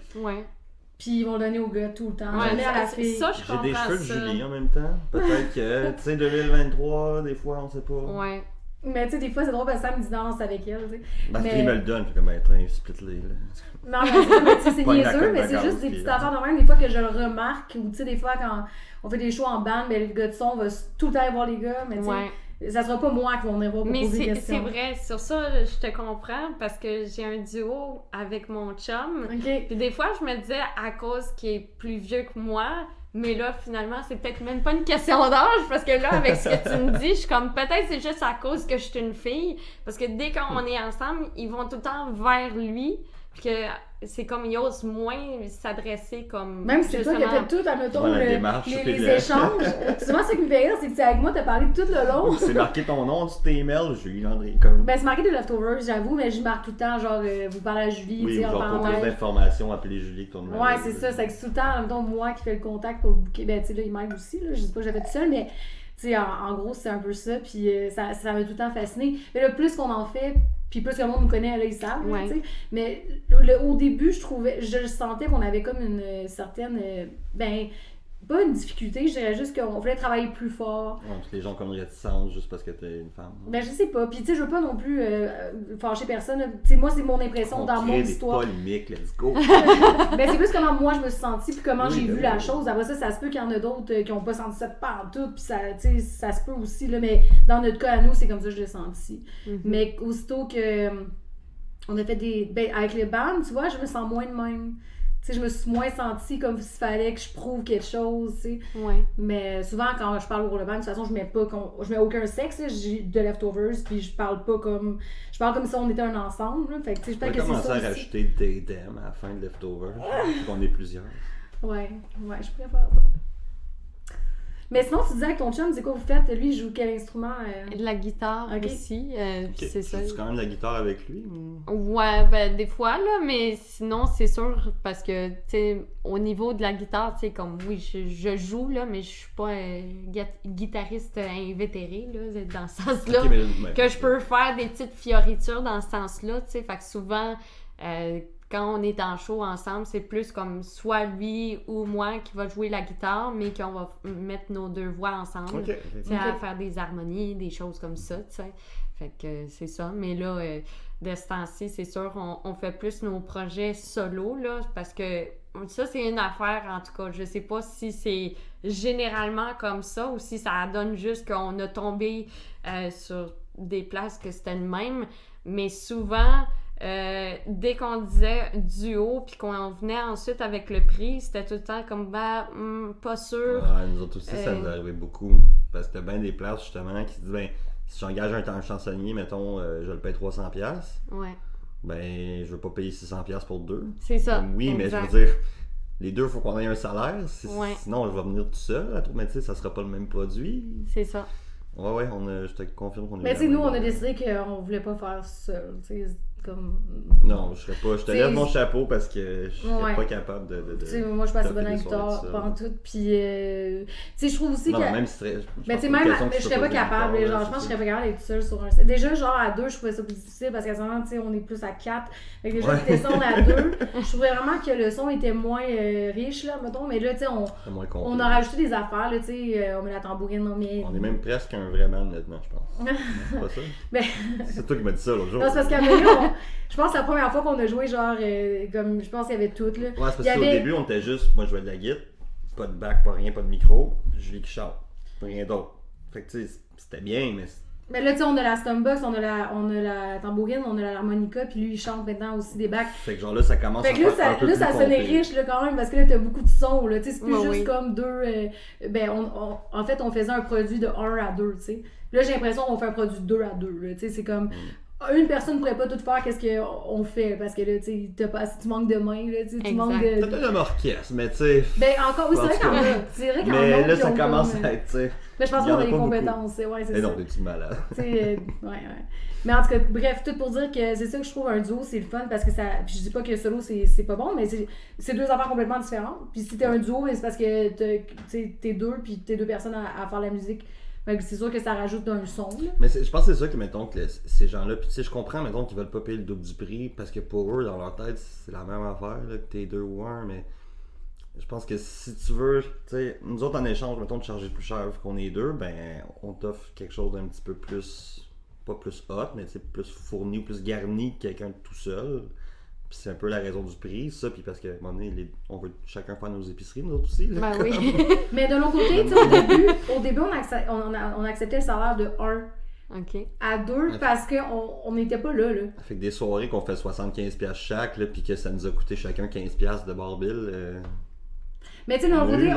Puis ils vont le donner aux gars tout le temps. Jamais à la fille. Ça, je comprends. J'ai des cheveux de Julie en même temps. Peut-être que, tu sais, 2023, des fois, on sait pas. Ouais. Mais tu sais, des fois, c'est drôle parce que Sam me dit non, c'est avec elle, tu sais. Parce qu'il me le donne, puis comme, attends, split-les, là. Non, mais tu sais, c'est niaiseux, mais c'est juste des petites affaires de même, des fois que je le remarque, ou tu sais, des fois, quand on fait des shows en band, ben, le gars de son va tout le temps aller voir les gars, mais tu sais, ça sera pas moi qui va venir voir pour poser des questions. Mais c'est vrai, sur ça, je te comprends, parce que j'ai un duo avec mon chum, puis des fois, je me disais, à cause qu'il est plus vieux que moi, mais là, finalement, c'est peut-être même pas une question d'âge, parce que là, avec ce que tu me dis, je suis comme, peut-être c'est juste à cause que je suis une fille, parce que dès qu'on est ensemble, ils vont tout le temps vers lui, puis que c'est comme, ils osent moins s'adresser comme... Même si c'est toi qui as fait tout, admettons, les échanges. Souvent, ce qui me fait rire, c'est que avec moi, t'as parlé tout le long. C'est marqué ton nom sur tes emails, Julie Landry, comme... Ben, c'est marqué des leftovers, j'avoue, mais je marque tout le temps, genre, vous parlez à Julie, tu sais, en parenthèse. Oui, genre, pour plus d'informations, appelez Julie, ton numéro. Ouais, c'est ça, c'est que c'est tout le temps, admettons, moi qui fais le contact pour le booker. Ben, tu sais, là, il m'aide aussi, là, je sais pas, j'avais tout seul, mais, tu sais, en gros, c'est un peu ça, puis ça m'a tout le temps fasciné. Mais le plus qu'on en fait, puis plus que le monde nous connaît, là, ils savent, tu sais. Mais au début, je sentais qu'on avait comme une certaine, pas une difficulté, je dirais juste qu'on voulait travailler plus fort. Ouais, parce que les gens ont comme une réticence juste parce que t'es une femme. Ben, je sais pas. Puis, tu sais, je veux pas non plus fâcher personne. Tu sais, moi, c'est mon impression dans mon histoire. Des polémiques, let's go! Ben, c'est plus comment moi je me suis sentie, puis comment j'ai vu la oui. chose. Après ça se peut qu'il y en a d'autres qui ont pas senti ça partout, puis ça, tu sais, ça se peut aussi, là. Mais dans notre cas à nous, c'est comme ça que je l'ai senti. Mais aussitôt que on a fait ben, avec les bandes, tu vois, je me sens moins de même. Tu sais, je me suis moins sentie comme s'il fallait que je prouve quelque chose, tu sais. Ouais. Mais souvent, quand je parle au band, de toute façon, je mets aucun sexe, là, j'ai de leftovers, puis je parle comme si on était un ensemble, là. Fait que, tu sais, On va commencer à rajouter des thèmes à la fin de Leftovers, qu'on est plusieurs. Ouais, je pourrais faire ça. Mais sinon, tu disais avec ton chum, c'est quoi vous faites? Lui, il joue quel instrument? De la guitare aussi, puis c'est ça. Tu quand même de la guitare avec lui? Ouais, ben des fois, là, mais sinon, c'est sûr, parce que, tu sais, au niveau de la guitare, tu sais, comme, oui, je joue, là, mais je suis pas un guitariste invétéré, là, dans ce sens-là, que je peux faire des petites fioritures dans ce sens-là, tu sais, fait que souvent, quand on est en show ensemble, c'est plus comme soit lui ou moi qui va jouer la guitare, mais qu'on va mettre nos deux voix ensemble. À faire des harmonies, des choses comme ça, tu sais. Fait que c'est ça. Mais là, de ce temps-ci, c'est sûr, on fait plus nos projets solo, là, parce que ça, c'est une affaire, en tout cas. Je sais pas si c'est généralement comme ça ou si ça donne juste qu'on a tombé sur des places que c'était le même. Mais souvent... dès qu'on disait duo puis qu'on venait ensuite avec le prix, c'était tout le temps comme pas sûr. Ouais, nous autres aussi, ça nous arrivait beaucoup. Parce que t'as bien des places justement qui se disent ben, si j'engage un chansonnier, mettons, je le paye 300$. Ouais. Ben, je veux pas payer 600$ pour deux. C'est ça. Oui, exact. mais je veux dire, les deux, il faut qu'on ait un salaire. Ouais. Sinon, je vais venir tout seul. Mais tu sais, ça sera pas le même produit. C'est ça. Ouais, je te confirme qu'on est. Mais tu sais, nous, on a décidé qu'on voulait pas faire seul. Tu sais, comme. Non, je te lève mon chapeau parce que je serais pas capable de tu sais, moi, je suis pas assez bonne à la guitare, pendant tout. Puis, tu sais, je trouve aussi que. même si mais tu sais, même, je serais pas capable. Genre, je pense que je serais pas capable d'être seule sur un. Déjà, genre, à deux, je trouvais ça plus difficile parce qu'à ce moment, tu sais, on est plus à 4. Fait que déjà, descendre à 2, je trouvais vraiment que le son était moins riche, là, mettons. Mais là, tu sais, on a rajouté des affaires, là, tu sais, on met la tambourine, on est même presque un vrai band maintenant, je pense. C'est pas ça? Mais... C'est toi qui m'as dit ça l'autre jour. Non, c'est parce qu'à je pense que c'est la première fois qu'on a joué, genre, comme, je pense qu'il y avait tout, là. Ouais, c'est parce qu'au début, on était juste, moi je jouais de la guitare, pas de bac, pas rien, pas de micro, Julie qui chante, rien d'autre. Fait que tu sais, c'était bien, mais... Mais là, tu sais, on a la stombox, on a la tambourine, on a l'harmonica, puis lui, il chante maintenant aussi des bacs. Fait que genre là, ça commence à faire un peu plus ça sonnait riche, là, quand même, parce que là, t'as beaucoup de sons, là, tu sais, c'est plus juste comme deux... ben, en fait, on faisait un produit de 1 à 2, tu sais. Là, j'ai l'impression qu'on fait un produit de 2 à 2, là, tu sais, c'est comme... Une personne ne pourrait pas tout faire qu'est-ce qu'on fait, parce que là, tu sais, tu manques de mains, là, tu manques de... Peut-être un orchestre, mais tu sais... Ben, encore, oui, c'est vrai qu'il y en a. C'est vrai qu'il y en a. Mais là, ça commence à être, tu sais... Mais je pense qu'on a les compétences, ouais, c'est ça. Mais non, t'es-tu malade? ouais. Mais en tout cas, bref, tout pour dire que c'est ça que je trouve un duo, c'est le fun, parce que ça... Puis je dis pas que solo, c'est pas bon, mais c'est deux affaires complètement différentes. Puis si t'es un duo, c'est parce que t'es deux, puis t'es deux personnes à faire la musique. C'est sûr que ça rajoute un son. Là. Mais je pense que c'est ça que, mettons, que ces gens-là, puis tu sais, je comprends, mettons, qu'ils veulent pas payer le double du prix, parce que pour eux, dans leur tête, c'est la même affaire, là, que t'es deux ou un, mais je pense que si tu veux, tu sais, nous autres, en échange, mettons, de charger plus cher vu qu'on est deux, ben, on t'offre quelque chose d'un petit peu plus, pas plus hot, mais tu sais, plus fourni ou plus garni que quelqu'un tout seul. Puis c'est un peu la raison du prix, ça, puis parce qu'à un moment donné, on veut chacun faire nos épiceries, nous autres aussi. Là, ben oui. Mais de l'autre côté, tu sais, au début on acceptait le salaire de 1 à 2 parce qu'on n'était pas là. Ça fait que des soirées qu'on fait 75$ chaque, là, puis que ça nous a coûté chacun 15$ de barbill. Mais tu sais, de l'autre côté,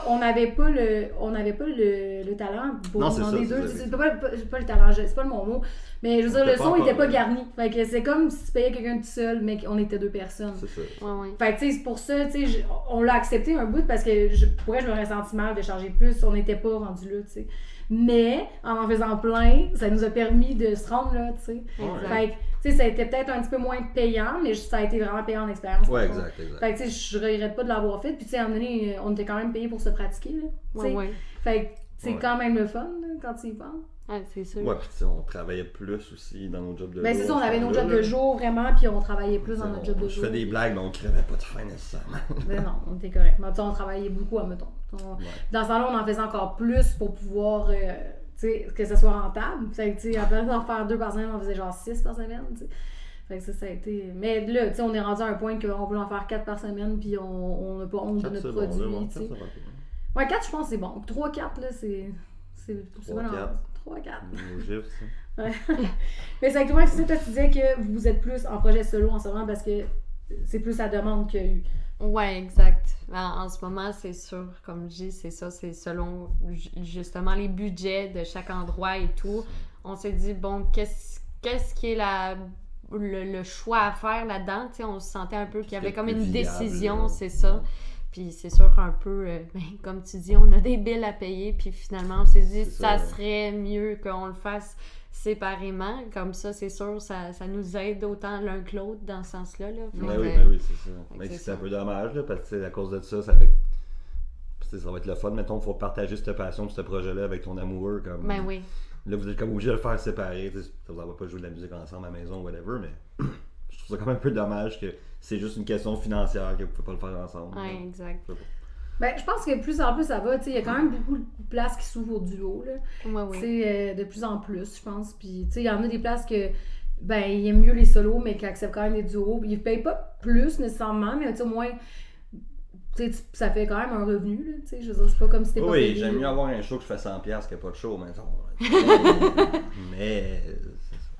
on n'avait pas le talent pour demander deux. C'est pas le talent, c'est pas le bon mot. Mais je veux dire, le son n'était pas garni. Fait que c'est comme si tu payais quelqu'un tout seul, mais qu'on était deux personnes. C'est ça. Ouais. Fait que tu sais, c'est pour ça, tu sais, on l'a accepté un bout parce que je me aurais senti mal de charger plus. On n'était pas rendu là, tu sais. Mais en faisant plein, ça nous a permis de se rendre là, tu sais. Fait que, tu sais, ça a été peut-être un petit peu moins payant, mais ça a été vraiment payant en expérience. Ouais, exact. Fait que, tu sais, je regrette pas de l'avoir fait. Puis, tu sais, à un moment donné, on était quand même payé pour se pratiquer, là. Ouais. Fait que, c'est quand même le fun, là, quand tu y penses. C'est sûr. Ouais, puis on travaillait plus aussi dans nos jobs de Ben jour. c'est ça, on avait nos là, jobs de jour vraiment, puis on travaillait plus dans notre job de Je jour. fais des blagues, mais on crevait pas de faim nécessairement. Ben non, on était correct. Mais tu sais, on travaillait beaucoup, admettons. Ouais. Dans ce temps-là, on en faisait encore plus pour pouvoir, tu sais, que ça soit rentable. Fait que, tu sais, en place d'en faire 2 par semaine, on faisait genre 6 par semaine, tu sais. Fait que ça a été... Mais là, tu sais, on est rendu à un point qu'on peut en faire 4 par semaine, puis on n'a pas honte de notre produit, tu sais. Ouais, 4, je pense que c'est bon. 3-4, là, c'est bon. 3-4. Nos gifs, ça. Ouais. Mais c'est exactement ça. Toi, tu disais que vous êtes plus en projet solo en ce moment parce que c'est plus la demande qu'il y a eu. Ouais, exact. En ce moment, c'est sûr, comme je dis, c'est ça, c'est selon justement les budgets de chaque endroit et tout. On s'est dit, bon, qu'est-ce qui est le choix à faire là-dedans? Tu sais, on se sentait un peu qu'il y avait comme une décision, c'est ça. Puis c'est sûr un peu, comme tu dis, on a des billes à payer, puis finalement on s'est dit ça serait mieux qu'on le fasse séparément. Comme ça, c'est sûr, ça nous aide autant l'un que l'autre dans ce sens-là. Là. Oui, c'est ça. Mais c'est un peu dommage, là, parce que à cause de ça fait... Ça va être le fun. Mettons, il faut partager cette passion, ce projet-là avec ton amoureux. Comme... Ben oui. Là, vous êtes comme obligé de le faire séparer. Ça vous en va pas jouer de la musique ensemble à la maison ou whatever, mais je trouve ça quand même un peu dommage que c'est juste une question financière que vous pouvez pas le faire ensemble. Oui, exact. Ben, je pense que plus en plus ça va, tu sais, il y a quand même beaucoup de places qui s'ouvrent au duo, là. Oui. Tu sais, de plus en plus, je pense. Puis, tu sais, il y en a des places que, ben, ils aiment mieux les solos, mais qui acceptent quand même des duos. Ils payent pas plus nécessairement, mais tu sais, au moins, tu sais, ça fait quand même un revenu, là, tu sais. Je veux dire, c'est pas comme si t'es pas payé. Oui, j'aime mieux avoir un show que je fais 100$ qu'il n'y a pas de show, mettons. Mais, c'est ça.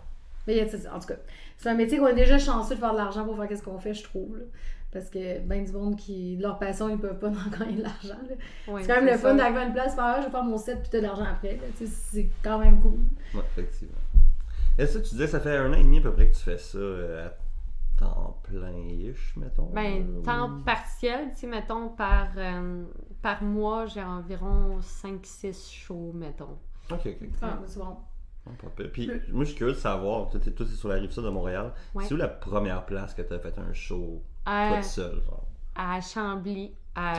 Mais, en tout cas, c'est un métier qu'on est déjà chanceux de faire de l'argent pour faire ce qu'on fait, je trouve, là. Parce que ben du monde qui, leur passion, ils peuvent pas en gagner de l'argent. Ouais, c'est quand même le fun d'arriver à une place, faire je vais faire mon set puis t'as de l'argent après. Là. C'est quand même cool. Ouais, effectivement. Est-ce que tu disais que ça fait 1 an et demi à peu près que tu fais ça à temps plein-ish, mettons? Ben, temps partiel, tu sais, mettons, par mois, j'ai environ 5-6 shows, mettons. Ok. Ah, c'est bon. Puis moi je suis curieux de savoir, toi c'est sur la rive sud de Montréal, c'est où la première place que tu as fait un show toi tout seul? Genre? À Chambly, à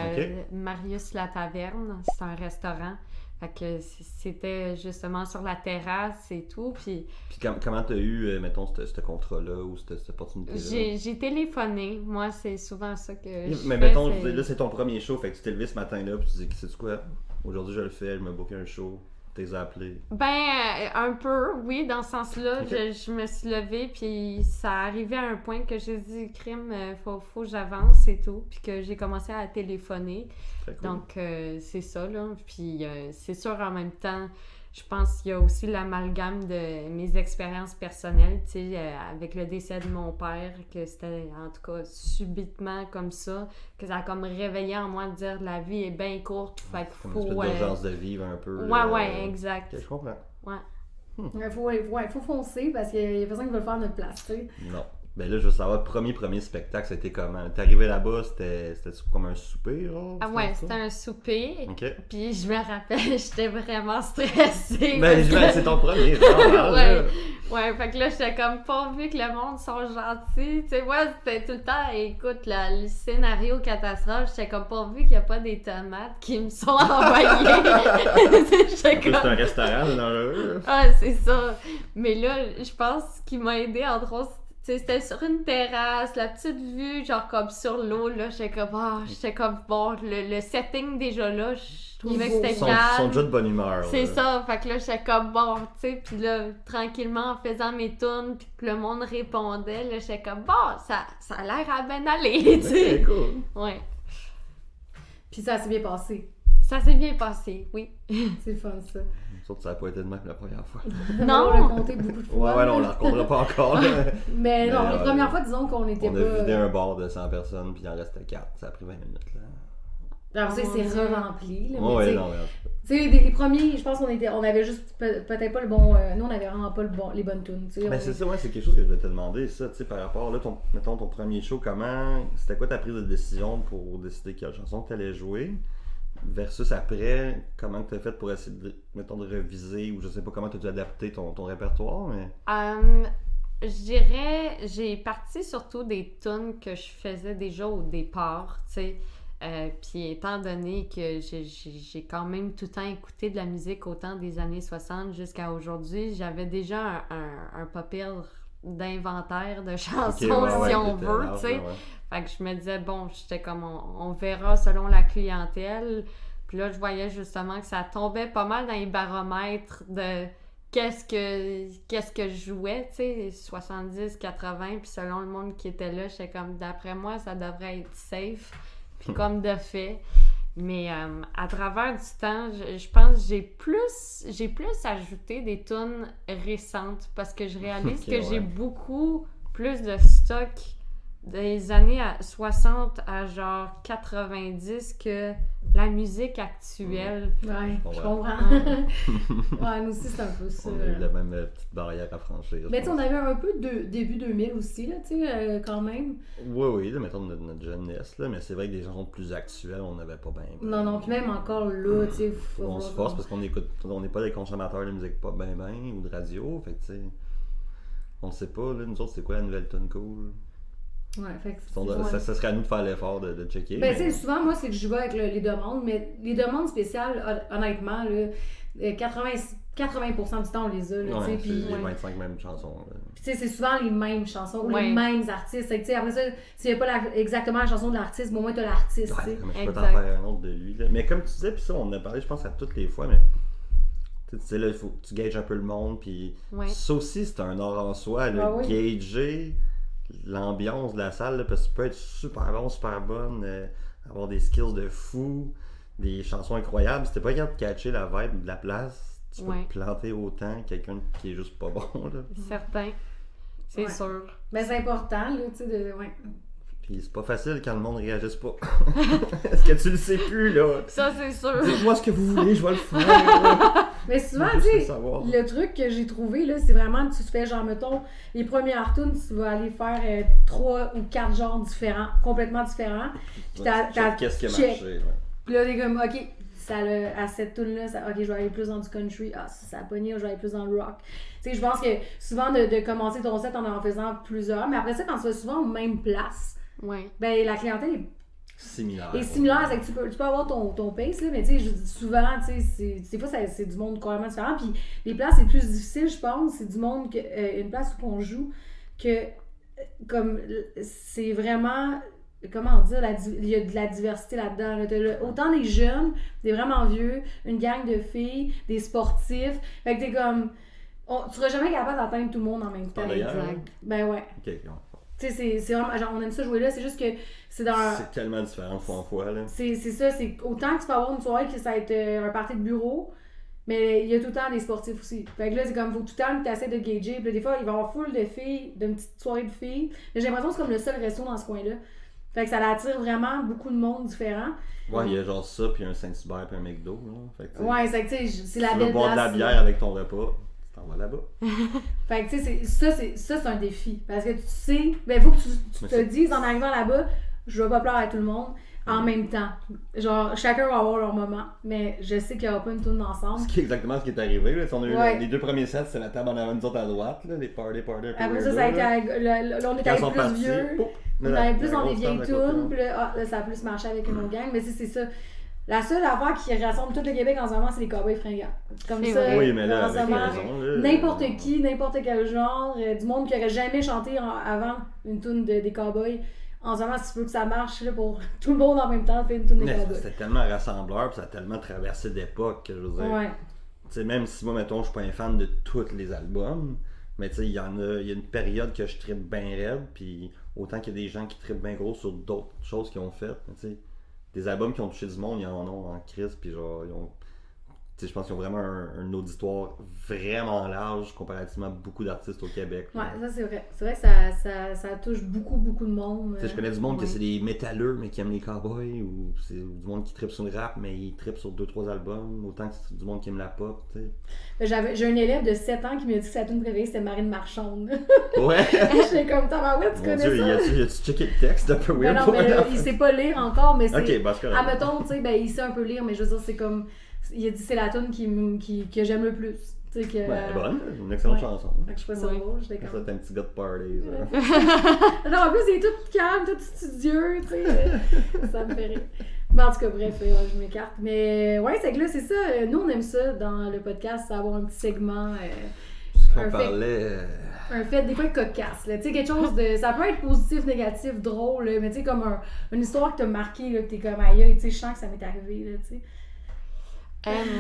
Marius La Taverne, c'est un restaurant. Fait que c'était justement sur la terrasse et tout. Puis comment tu as eu, mettons, ce contrat-là ou cette opportunité-là? J'ai téléphoné. Moi, c'est souvent ça que je Mais fais, mettons, là c'est ton premier show, fait que tu t'es levé ce matin-là puis tu dis, sais-tu quoi? Aujourd'hui je le fais, je me book un show. T'es appelé? Ben, un peu, oui, dans ce sens-là. Je me suis levée, puis ça arrivait à un point que j'ai dit, crime, faut que j'avance et tout, puis que j'ai commencé à téléphoner. Très cool. Donc, c'est ça, là. Puis, c'est sûr, en même temps, je pense qu'il y a aussi l'amalgame de mes expériences personnelles, tu sais, avec le décès de mon père, que c'était, en tout cas, subitement comme ça, que ça a comme réveillé en moi de dire la vie est bien courte, fait qu'il faut... Comme une espèce d'urgence de vivre un peu. Ouais, exact. Ok, je comprends. Ouais. Il faut foncer parce qu'il y a personne qui veut le faire à notre place, tu sais. Non. Ben là, je veux savoir, premier spectacle, c'était comment? T'es arrivé là-bas, c'était comme un souper, genre? Ah ouais, c'était un souper. OK. Puis je me rappelle, j'étais vraiment stressée. Ben, c'est ton premier, genre. Ouais, fait que là, j'étais comme pas vu que le monde sont gentils. Tu sais, moi, c'était tout le temps, écoute, le scénario catastrophe, j'étais comme pas vu qu'il n'y a pas des tomates qui me sont envoyées. C'est un restaurant, dans Ah, c'est ça. Mais là, je pense ce qui m'a aidé, entre autres, c'était sur une terrasse, la petite vue, genre comme sur l'eau, là, j'étais comme, bon, le setting déjà là, je trouvais que c'était calme. Ils sont déjà de bonne humeur. C'est ça, fait que là, j'étais comme, bon, tu sais, puis là, tranquillement, en faisant mes tunes, puis que le monde répondait, là, j'étais comme, bon, ça a l'air à bien aller, tu sais. C'est cool. Ouais. Puis ça s'est bien passé. Ça s'est bien passé, oui. C'est fun, ça. Sauf que ça n'a pas été de même la première fois. Non! On l'a compté beaucoup de fois. Ouais, non, on la racontera pas encore. Mais non, les premières fois, disons qu'on était pas... On a vidé un bar de 100 personnes, puis il en restait 4. Ça a pris 20 minutes, là. Alors, c'est re-rempli, là. Ouais, non, mais... Tu sais, les premiers, je pense qu'on avait juste peut-être pas le bon... nous, on avait vraiment pas les bonnes tunes, tu sais. Mais c'est ça, ouais, c'est quelque chose que je voulais te demander, ça, tu sais, par rapport, là, mettons ton premier show, c'était quoi ta prise de décision pour décider quelle chanson que tu allais jouer? Versus après, comment tu as fait pour essayer de reviser, ou je sais pas comment tu as dû adapter ton répertoire, mais... Je dirais, j'ai parti surtout des tunes que je faisais déjà au départ, tu sais. Puis étant donné que j'ai quand même tout le temps écouté de la musique autant des années 60 jusqu'à aujourd'hui, j'avais déjà un pas pire d'inventaire de chansons, si on veut, tu sais. Fait que je me disais, bon, j'étais comme, on verra selon la clientèle. Puis là, je voyais justement que ça tombait pas mal dans les baromètres de qu'est-ce que je jouais, tu sais, 70, 80, puis selon le monde qui était là, j'étais comme, d'après moi, ça devrait être safe, puis comme de fait. Mais à travers du temps, je pense que j'ai plus ajouté des tunes récentes, parce que je réalise que j'ai beaucoup plus de stock des années 60 à genre 90 que la musique actuelle. Ouais, je comprends. Ouais, nous aussi, c'est un peu ça. On a eu la même petite barrière à franchir. Mais tu sais, on avait un peu de début 2000 aussi, là, tu sais, quand même. Oui, là, mettons notre jeunesse, là, mais c'est vrai que des chansons plus actuelles, on n'avait pas bien. Non, puis même encore là, tu sais. On se force parce qu'on n'est pas des consommateurs de musique pop ben ou de radio, fait que tu sais, on ne sait pas, là, nous autres, c'est quoi la nouvelle tune cool? Ouais, fait que ça serait à nous de faire l'effort de checker. Ben, tu sais, souvent, moi, c'est que je vais avec les demandes, mais les demandes spéciales, honnêtement, là, 80% du temps, on les a, là, tu sais, puis... les 25 mêmes chansons. Puis, tu sais, c'est souvent les mêmes chansons, ou les Ouais. mêmes artistes. Fait que, tu sais, après ça, s'il n'y a pas exactement la chanson de l'artiste, mais au moins, t'as l'artiste, tu sais. Mais je peux t'en Exact. faire un autre de lui, là. Mais comme tu disais, puis ça, on en a parlé, je pense, à toutes les fois, mais... Tu sais, là, il faut que tu gages un peu le monde, puis... Ouais. Ça aussi, c'est un art en soi, là, Ah oui. gager l'ambiance de la salle, là, parce que tu peux être super bon, super bonne, avoir des skills de fou, des chansons incroyables. Si t'es pas capable de catcher la vibe de la place, tu peux Ouais. te planter autant que quelqu'un qui est juste pas bon, là. Certain. C'est Ouais. sûr. Mais c'est important, là, tu sais, de... Ouais. Puis c'est pas facile quand le monde réagisse pas. Est-ce que tu le sais plus, là? Ça, c'est sûr. Dites-moi ce que vous voulez, je vais le faire. là. Mais souvent, Je veux juste tu le sais, savoir. le truc que j'ai trouvé, là, c'est vraiment que tu fais, genre, mettons, les premières tunes, tu vas aller faire 3 ou 4 genres différents, complètement différents. Puis Qu'est-ce qui a check. marché? Ouais. Puis là, t'es comme, ok, à cette tune-là, ok, je vais aller plus dans du country. Ah, ça a pogné, je vais aller plus dans le rock. Tu sais, je pense que souvent, de commencer ton set en faisant plusieurs, mais après ça, quand tu vas souvent aux mêmes places, Ouais. ben la clientèle Similaire. est similaire, c'est que tu peux avoir ton pace, là, mais tu sais, je dis souvent, tu sais, des fois, c'est du monde complètement différent. Puis les places les plus difficiles, je pense, c'est du monde, une place où on joue, que comme c'est vraiment, comment dire, il y a de la diversité là-dedans. Là. T'as autant des jeunes, des vraiment vieux, une gang de filles, des sportifs. Fait que t'es comme, tu seras jamais capable d'atteindre tout le monde en même temps. Exact. Ben ouais. Ok, ouais. Tu sais, c'est vraiment, genre, on aime ça jouer là, c'est juste que c'est dans... C'est tellement différent de fois en fois, là. C'est ça, c'est autant que tu peux avoir une soirée que ça va être un party de bureau, mais il y a tout le temps des sportifs aussi. Fait que là, c'est comme, faut tout le temps que tu essaies de gager. Puis là, des fois, il va y avoir full de filles, d'une petite soirée de filles. Mais j'ai l'impression que c'est comme le seul resto dans ce coin-là. Fait que ça attire vraiment beaucoup de monde différent. Ouais, il y a genre ça, puis un Saint-Hubert, puis un McDo, là. Fait que, Ouais, c'est que tu sais, c'est la tu belle veux boire de la place, bière là. avec ton repas, tu t'en vas là-bas. Fait que tu sais, ça, c'est un défi. Parce que tu sais, ben, faut que tu Mais te c'est- dises en arrivant là-bas, je vais pas plaire à tout le monde en même temps. Genre, chacun va avoir leur moment, mais je sais qu'il y aura pas une tourne ensemble. Ce qui est exactement ce qui est arrivé, là. On a eu Ouais. les deux premiers sets, c'est la table en avant de nous autres à droite, là, les party, Après ça, ça a été là, on est Quand ils allé sont plus partis, vieux. pouf, On là, allait la plus dans des grosse vieilles table à côté, tunes, puis là, ça a plus marché avec une autre gang. Mais c'est ça. La seule affaire qui rassemble tout le Québec en ce moment, c'est les cowboys fringants. Comme C'est ça, vrai. Oui, mais là, en ce avec moment, raison, là. n'importe qui, n'importe quel genre, du monde qui aurait jamais chanté avant une tune des cowboys. En ce moment, si tu veux que ça marche là, pour tout le monde en même temps, fait une tune des Mais cowboys. c'était tellement rassembleur, puis ça a tellement traversé d'époque que je veux dire. Ouais. Tu sais, même si moi, mettons, je suis pas un fan de tous les albums, mais tu sais, il y a une période que je trippe bien raide, puis autant qu'il y a des gens qui trippent bien gros sur d'autres choses qu'ils ont faites, tu sais, des albums qui ont touché du monde, ils en ont en crise, puis genre, ils ont... Tu sais, je pense qu'ils ont vraiment un auditoire vraiment large comparativement à beaucoup d'artistes au Québec. là. Ouais, ça c'est vrai. C'est vrai que ça touche beaucoup de monde. Tu sais, je connais du monde que Ouais. c'est des métalleux mais qui aiment les cowboys, ou c'est du monde qui trippe sur le rap mais ils trippent sur 2-3 albums, autant que c'est du monde qui aime la pop, tu sais. J'ai un élève de 7 ans qui m'a dit que sa tune préférée c'était Marine Marchande. Ouais! J'étais comme tabarouette, tu Mon connais Dieu, ça? y a-tu checké le texte un peu Mais weird non, pour mais un enfant? il sait pas lire encore, mais c'est. Ok, bah c'est correct. Admettons, tu sais, ben il sait un peu lire, mais je veux dire, c'est comme. Il a dit c'est la tune que j'aime le plus. Tu sais, que. Ouais, elle est bonne, une excellente ouais. chanson. Fait que je trouvais ça Ouais. drôle, j'étais Ça, comme. t'es un petit gars de party, ça. Non, en plus, il est tout calme, tout studieux, tu sais. Ça me fait rire. Mais en tout cas, bref, je m'écarte. Mais ouais, c'est que là, c'est ça. Nous, on aime ça dans le podcast, c'est avoir un petit segment. On parlait. Un fait des fois cocasse, là. Tu sais, quelque chose de. Ça peut être positif, négatif, drôle, là, mais tu sais, comme une histoire que t'as marquée, là, que t'es comme aïe, tu sais, je sens que ça m'est arrivé, là, tu sais.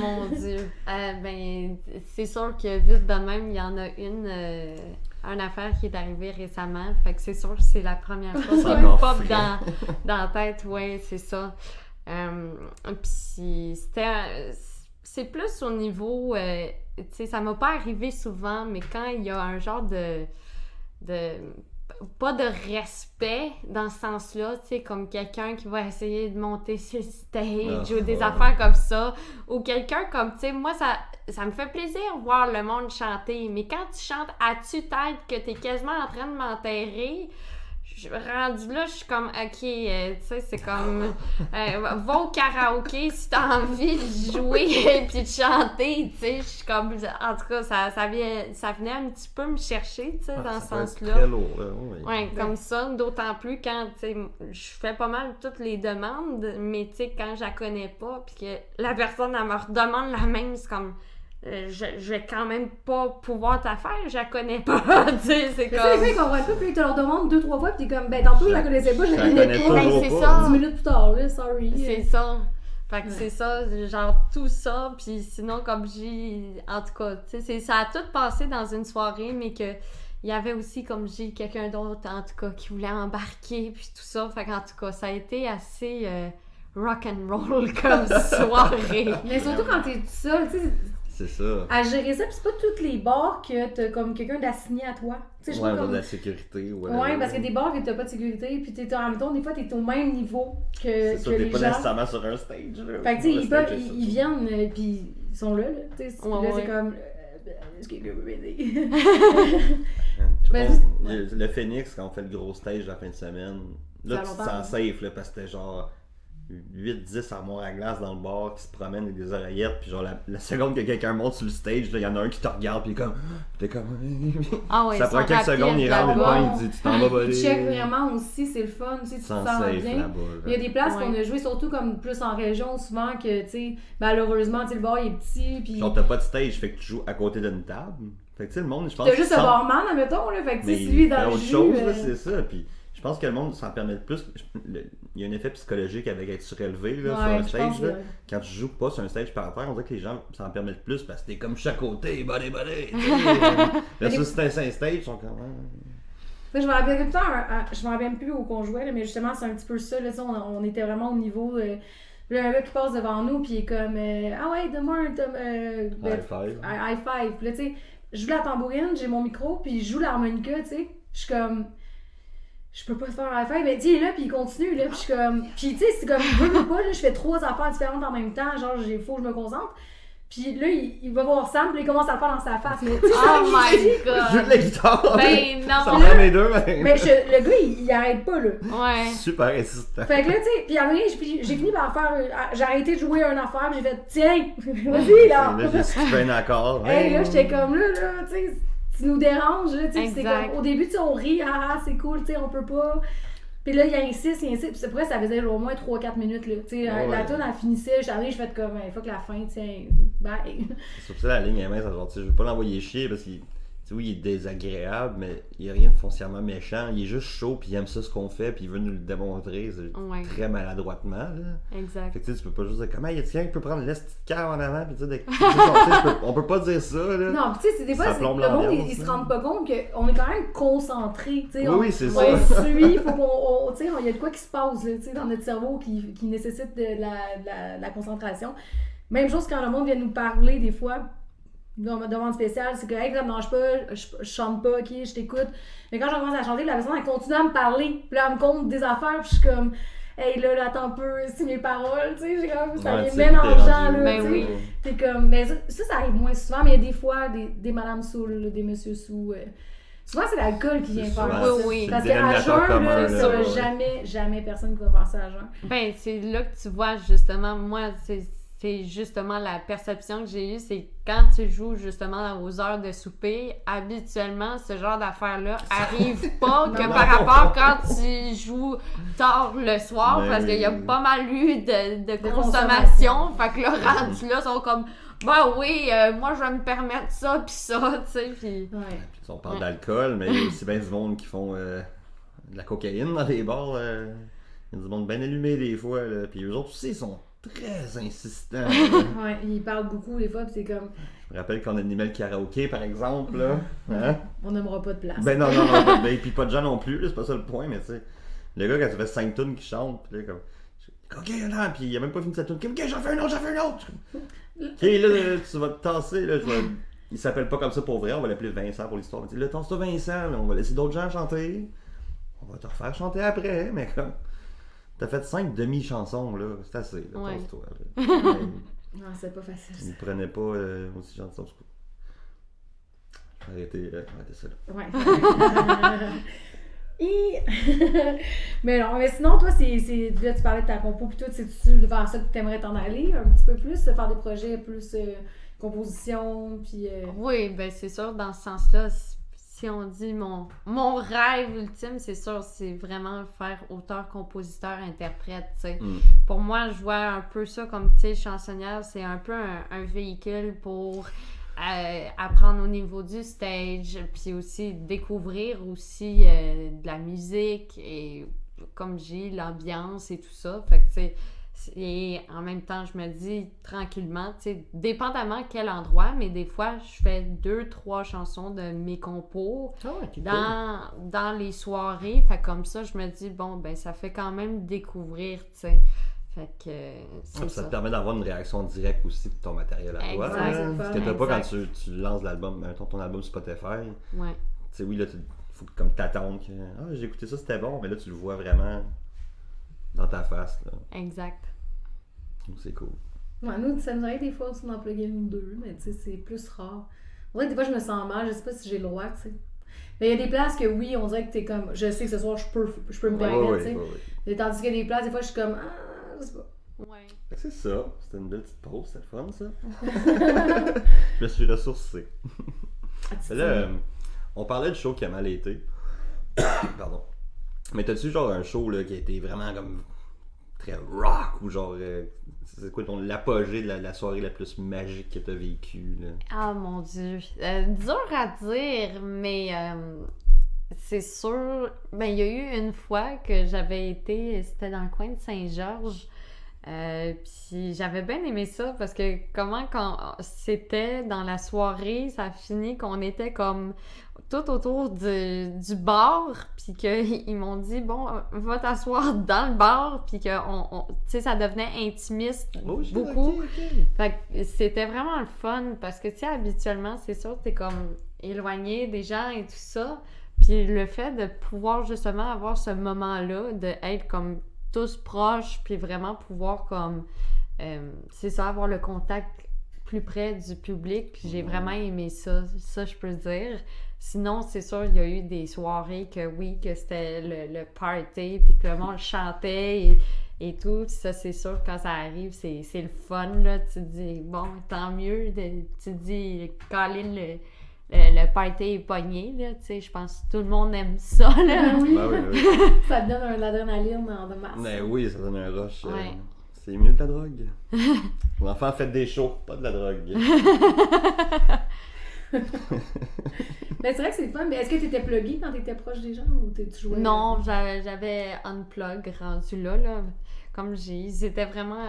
Mon Dieu. Ben, c'est sûr que vite de même, il y en a une affaire qui est arrivée récemment. Fait que c'est sûr que c'est la première fois Ça qui me m'a pop fait. dans la tête. Ouais, c'est ça. Puis c'est plus au niveau, tu sais, ça m'a pas arrivé souvent, mais quand il y a un genre de pas de respect dans ce sens-là, tu sais, comme quelqu'un qui va essayer de monter sur le stage ou des affaires comme ça, ou quelqu'un comme, tu sais, moi, ça me fait plaisir voir le monde chanter, mais quand tu chantes à tue-tête que t'es quasiment en train de m'enterrer, rendu là, je suis comme, ok, tu sais, c'est comme, va au karaoké si t'as envie de jouer et puis de chanter, tu sais, je suis comme, en tout cas, ça venait un petit peu me chercher, tu sais, dans ce sens-là. Très lourd, là, oui. Ouais, comme ça, d'autant plus quand, tu sais, je fais pas mal toutes les demandes, mais tu sais, quand je la connais pas, puis que la personne, elle me redemande la même, c'est comme... je vais quand même pas pouvoir t'affaire, je la connais pas, tu sais, c'est Mais comme... ça, les fois, ils comprennent pas, puis ils te leur demandent 2-3 fois, puis t'es comme, ben tantôt je la connaissais pas, je la connais pas. Ben, c'est ça. 10 minutes plus tard, là, sorry. C'est ça. Fait que c'est ça, genre tout ça, puis sinon, comme en tout cas, tu sais, ça a tout passé dans une soirée, mais que il y avait aussi, comme quelqu'un d'autre, en tout cas, qui voulait embarquer, puis tout ça, fait qu'en tout cas, ça a été assez rock and roll comme soirée. Mais surtout quand t'es tout seul, tu sais, C'est ça. à gérer ça, pis c'est pas toutes les bars que t'as comme quelqu'un d'assigné à toi. Tu sais, je Ouais, trouve comme... de la sécurité. Ouais, parce qu'il y a des bars que t'as pas de sécurité, pis en même temps, des fois, t'es au même niveau que C'est ça, t'es les pas gens. nécessairement sur un stage. Là. Fait que tu sais, Le stage, c'est ça. ils viennent, pis ils sont là, tu sais. Ouais, là, ouais. c'est comme... Est-ce que quelqu'un peut m'aider? Ben, Ben, le Phoenix, quand on fait le gros stage la fin de semaine, là, Ça tu te longtemps, sens safe, là, parce que c'était genre 8-10 armoires à glace dans le bar qui se promènent avec des oreillettes, puis genre la seconde que quelqu'un monte sur le stage, il y en a un qui te regarde, puis t'es comme. Ah ouais, ça ils prend sont quelques secondes, il rapides rentre le là-bas. point, il dit tu t'en vas voler. Ils checkent vraiment aussi, c'est le fun, tu sais, tu te Sens sens safe bien. là-bas. Il y a des places Ouais. qu'on a joué, surtout comme plus en région, souvent que, tu sais, malheureusement, tu sais, le bar il est petit, puis Genre t'as pas de stage, fait que tu joues à côté d'une table. Fait que tu sais, le monde, je pense. t'as juste qu'il un sent- barman, admettons, là, fait que tu Mais sais, si lui est il fait dans le autre jus, chose, là, c'est ça. Puis je pense que le monde s'en permet plus. Il y a un effet psychologique avec être surélevé là, sur un je pense stage. que... Là. Quand tu joues pas sur un stage par terre, on dirait que les gens s'en permettent plus parce que t'es comme chaque côté, body. Là, ça, c'est un stage, ils sont comme. Fait que je me rappelle tout le temps, je me rappelle plus où qu'on jouait, là, mais justement, c'est un petit peu ça, là, tu sais, on était vraiment au niveau... Puis là, un gars qui passe devant nous, puis il est comme ah ouais, donne-moi un High five. high five. Puis là, tu sais, je joue la tambourine, j'ai mon micro, puis je joue l'harmonica, tu sais. Je suis comme, je peux pas faire un high five, mais il est là, puis il continue, là, puis je suis comme, puis tu sais, c'est comme, je veux pas, là, je fais 3 affaires différentes en même temps, genre, faut que je me concentre. Puis là, il va voir Sam, puis il commence à le faire dans sa face. Mais, tu sais, Oh my Je joue de god! la guitare. Ben Ça non! me fait mes deux, mais le gars, il arrête pas, là. Ouais. Super insistant. Fait que là, tu sais, puis à un moment donné, j'ai fini par faire. J'ai arrêté de jouer un affaire, puis j'ai fait, tiens, vas-y, là. Là, j'ai skippé un accord. Hey, là, j'étais comme là, tu sais, tu nous déranges, là, tu sais, c'est Exact. comme, au début, tu sais, on rit, c'est cool, tu sais, on peut pas. Puis là, il insiste, puis c'est pour ça faisait au moins 3-4 minutes, là, tu sais, Ouais. la toune, elle finissait, j'arrive, je fais comme, il faut que la fin, tiens, bye. C'est pour ça la ligne est mince, genre, tu sais, je veux pas l'envoyer chier parce qu'il. Tu sais, oui, il est désagréable, mais il n'y a rien de foncièrement méchant. Il est juste chaud, puis il aime ça ce qu'on fait, puis il veut nous le démontrer Ouais. très maladroitement. Là. Exact. Fait que tu sais, tu peux pas juste dire comment il y a quelqu'un qui peut prendre l'est cœur en avant, puis dire on peut pas dire ça. Là. Non, pis tu sais, c'est des fois, Ça le plombe monde, l'ambiance, ils se là. rendent pas compte qu'on est quand même concentré, tu sais. Oui, oui, c'est ça. On suit, faut qu'on, tu sais, il y a de quoi qui se passe, là, tu sais, dans notre cerveau qui nécessite de la concentration. Même chose quand le monde vient nous parler, des fois, dans ma demande spéciale, c'est que, hey, ça me dérange pas, je chante pas, ok, je t'écoute. Mais quand je commence à chanter, la personne, elle continue à me parler, puis là, elle me compte des affaires, puis je suis comme, hey, là, attends un peu, c'est mes paroles, tu sais, j'ai comme, ça Ouais, les tu sais, mélangeant, t'es là, rendu- Ben tu sais. oui. T'es comme, mais ça arrive moins souvent, mais il y a des fois des madames saoules, là, des messieurs sous. Souvent, c'est l'alcool qui vient C'est faire souvent- ça. Oui, oui. Parce c'est qu'à le dénominateur jeun, commun, là, là, ça, ouais. jamais personne qui va faire ça à jeun. Ben, c'est là que tu vois justement, moi, c'est c'est justement la perception que j'ai eue, c'est quand tu joues justement aux heures de souper, habituellement, ce genre d'affaires-là arrive pas que par rapport quand tu joues tard le soir, Mais parce qu'il y a oui. pas mal eu de consommation. consommation. Fait que là, rendus là, sont comme, oui, moi je vais me permettre ça pis ça, tu sais, pis... Ouais. Puis on parle d'alcool, mais il y a aussi bien du monde qui font de la cocaïne dans les bars. Il y a du monde bien allumé des fois. Là. Puis eux autres aussi, ils sont très insistants. là. Ouais, ils parlent beaucoup des fois, pis c'est comme, Je me rappelle qu'on animait le karaoké, par exemple. Là. Hein? on n'aimera pas de place. Ben non, ben, puis pas de gens non plus, là, c'est pas ça le point, mais tu sais. Le gars, quand ça fait 5 tunes qui chante, puis là, comme. Ok, là, puis il a même pas fini sa tune. Ok, j'en fais un autre. Ok, là, tu vas te tasser, là, il s'appelle pas comme ça pour vrai, on va l'appeler Vincent pour l'histoire. Mais là, tasse-toi Vincent, là, on va laisser d'autres gens chanter. On va te refaire chanter après, mais comme. T'as fait 5 demi-chansons, là, c'est assez, là, Ouais. tasse-toi. Là. Non, c'est pas facile. Il prenait pas aussi gentil, en tout cas. Je vais arrêter ça là. Ouais. Mais non, mais sinon, toi, là, tu parlais de ta compo, puis toi, c'est-tu vers ça que tu aimerais t'en aller un petit peu plus, faire des projets plus composition, puis... Oui, ben c'est sûr, dans ce sens-là, si on dit mon rêve ultime, c'est sûr, c'est vraiment faire auteur, compositeur, interprète, tu sais. Mm. Pour moi, je vois un peu ça comme, tu sais, chansonnière, c'est un peu un véhicule pour apprendre au niveau du stage, puis aussi découvrir aussi de la musique et, comme j'ai l'ambiance et tout ça. Fait que, tu sais, et en même temps, je me dis tranquillement, tu sais, dépendamment quel endroit, mais des fois, je fais 2-3 chansons de mes compos dans les soirées. Fait que comme ça, je me dis, bon, ben ça fait quand même découvrir, tu sais. Fait que c'est Ça te permet d'avoir une réaction directe aussi de ton matériel à toi. Exact, c'est Hein? le Parce fun. que t'as pas quand Exact. tu lances l'album, mettons ton album Spotify. Ouais, Tu sais, oui, là, faut comme t'attendre que j'ai écouté ça, c'était bon, mais là, tu le vois vraiment dans ta face. Là. exact. Donc, c'est cool. Ouais, nous, ça nous arrive des fois aussi d'en plugger une ou deux, mais tu sais, c'est plus rare. On dirait que des fois, je me sens mal, je sais pas si j'ai le droit, tu sais. Mais il y a des places que oui, on dirait que t'es comme, je sais que ce soir, je peux me permettre, tu sais. Et tandis qu'il y a des places, des fois, je suis comme, je sais pas. Ouais. Fait que c'est ça. C'était une belle petite pause, c'était le fun, ça. Je me suis ressourcé. Mais là, on parlait du show qui a mal été. Pardon. Mais t'as-tu genre un show là, qui a été vraiment comme très rock ou genre c'est quoi ton l'apogée de la soirée la plus magique que t'as vécue là? Ah mon Dieu. Dur à dire, mais c'est sûr. Ben, il y a eu une fois que j'avais été, c'était dans le coin de Saint-Georges. Puis j'avais bien aimé ça parce que quand c'était dans la soirée, ça a fini qu'on était comme tout autour du bar, puis qu'ils m'ont dit bon, va t'asseoir dans le bar, puis que tu sais, ça devenait intimiste beaucoup. Fait que c'était vraiment le fun parce que tu sais, habituellement, c'est sûr, t'es comme éloigné des gens et tout ça. Puis le fait de pouvoir justement avoir ce moment-là, de être comme tous proches, puis vraiment pouvoir comme, c'est ça, avoir le contact plus près du public, puis j'ai vraiment aimé ça, je peux dire. Sinon, c'est sûr, il y a eu des soirées que oui, que c'était le party, puis que le monde chantait et tout. Ça, c'est sûr, quand ça arrive, c'est le fun, là. Tu te dis, bon, tant mieux. Tu te dis, Colin, le party est pogné, là. Tu sais, je pense que tout le monde aime ça, là. Oui. Ben oui. Ça te donne l'adrénaline de masse. Mais oui, ça donne un rush. Ouais. C'est mieux que la drogue. L'enfant fait des shows, pas de la drogue. Mais c'est vrai que c'est le fun. Mais est-ce que tu étais plugué quand tu étais proche des gens ou tu jouais? Non, j'avais unplug rendu là. Comme ils étaient vraiment.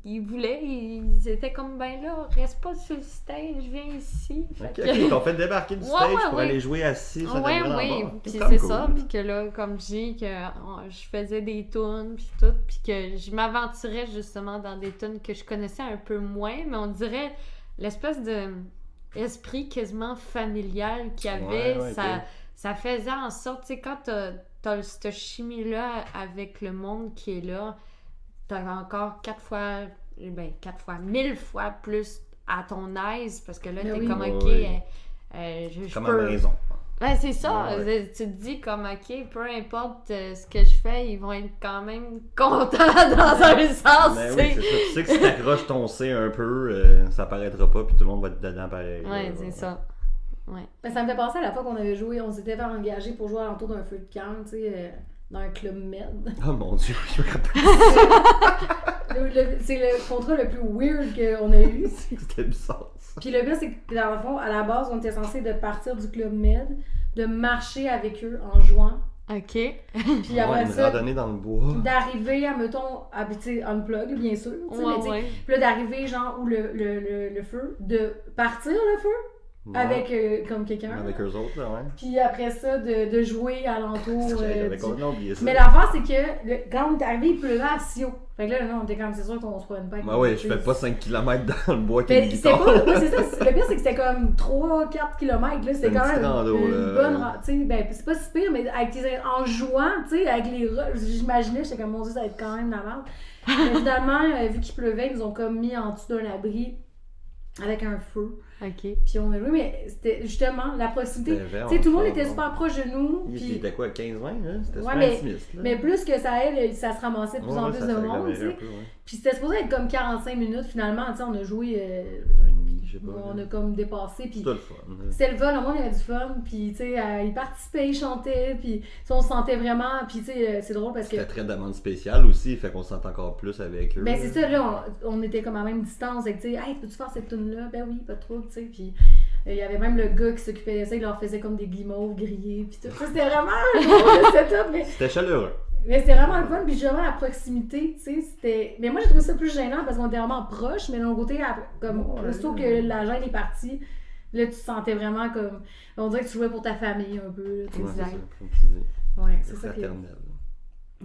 Ils voulaient, ils étaient comme ben là, reste pas sur le stage, viens ici. Ok, ils t'ont fait débarquer du stage pour aller jouer assis. Ça Ouais, devrait oui. en bas. Puis comme c'est cool. ça. Puis que là, comme je faisais des tunes, puis tout. Puis que je m'aventurais justement dans des tunes que je connaissais un peu moins, mais on dirait l'espèce de esprit quasiment familial qu'il y avait. Ouais, Ça faisait en sorte, tu sais, quand t'as cette chimie-là avec le monde qui est là, t'as encore 1000 fois plus à ton aise parce que là, Ben t'es oui. comme, Ouais, ok, ouais. je Comme peux. à la maison. Ben, c'est ça. Ouais. Tu te dis comme, OK, peu importe ce que je fais, ils vont être quand même contents dans un sens, Ben tu oui, sais. c'est ça. Tu sais que si t'accroches ton C un peu, ça paraîtra pas, puis tout le monde va être dedans pareil. Ouais, là. c'est ça. Ouais. Ben, ça me fait penser à la fois qu'on avait joué, on s'était fait engager pour jouer alentour d'un feu de camp, tu sais, dans un club med. Oh mon dieu, je me rappelle. C'est le contrat le plus weird qu'on a eu. C'était bizarre. Ça. Puis le but, c'est que dans le fond, à la base, on était censé de partir du club med, de marcher avec eux en jouant. OK. Puis après Une ça, randonnée dans le bois. d'arriver à, mettons, tu sais, unplug, bien sûr. Tu sais, mais tu sais, Ouais. puis là, d'arriver, genre, où le feu, de partir le feu Ouais. avec comme quelqu'un. Avec eux autres, là, ouais. Puis après ça, de jouer alentour. J'avais du- complètement oublié ça. Mais l'affaire, c'est que quand on est arrivé, il pleuvait à Sio. Fait que là, non, on était comme, c'est sûr qu'on se prenne pas. Ben ouais, je fais pas 5 km dans le bois avec Mais une c'était guitare. pas. Ouais, c'est ça. Le pire, c'est que c'était comme 3-4 km. Là, c'était Une quand petite même rando, une là. bonne. Tu sais, ben, c'est pas si pire, mais en jouant, tu sais, avec les roches, j'imaginais, j'étais comme, mon Dieu, ça va être quand même la merde. Mais finalement, vu qu'il pleuvait, ils nous ont comme mis en dessous d'un abri avec un feu. OK. Puis on a joué, mais c'était justement la proximité. C'était vraiment Tu sais, tout le monde fort, était bon. super proche de nous. Il Puis, était quoi, 15-20, là? C'était Ouais, super mais- intimiste, là. mais plus que ça aide, ça se ramassait de plus en plus de monde, tu sais. Puis c'était supposé être comme 45 minutes, finalement, tu sais, on a joué, 1h30, je sais pas. on là. a comme dépassé, puis C'était le fun. là. c'était le fun, le monde avait du fun, puis tu sais, ils participaient, ils chantaient, puis tu sais, on se sentait vraiment, puis tu sais, c'est drôle parce que, C'était très demande spéciale aussi, fait qu'on se sent encore plus avec eux. ben c'est ça, là, on était comme à la même distance, et tu sais, hey, peux-tu faire cette tune-là? Ben oui, pas de trouble, tu sais, puis il y avait même le gars qui s'occupait de ça, il leur faisait comme des guimauves grillés, puis tout ça, c'était vraiment un gros setup, mais C'était chaleureux. Mais c'était vraiment le fun, puis justement la proximité, tu sais, c'était... Mais moi j'ai trouvé ça plus gênant parce qu'on était vraiment proches, mais d'un côté, comme, Ouais. aussitôt que la gêne est partie, là tu te sentais vraiment comme... On dirait que tu jouais pour ta famille un peu, là, tu sais. Ouais, c'est ça, exact. comme tu dis. Ouais, c'est ça qui est... Fraternel.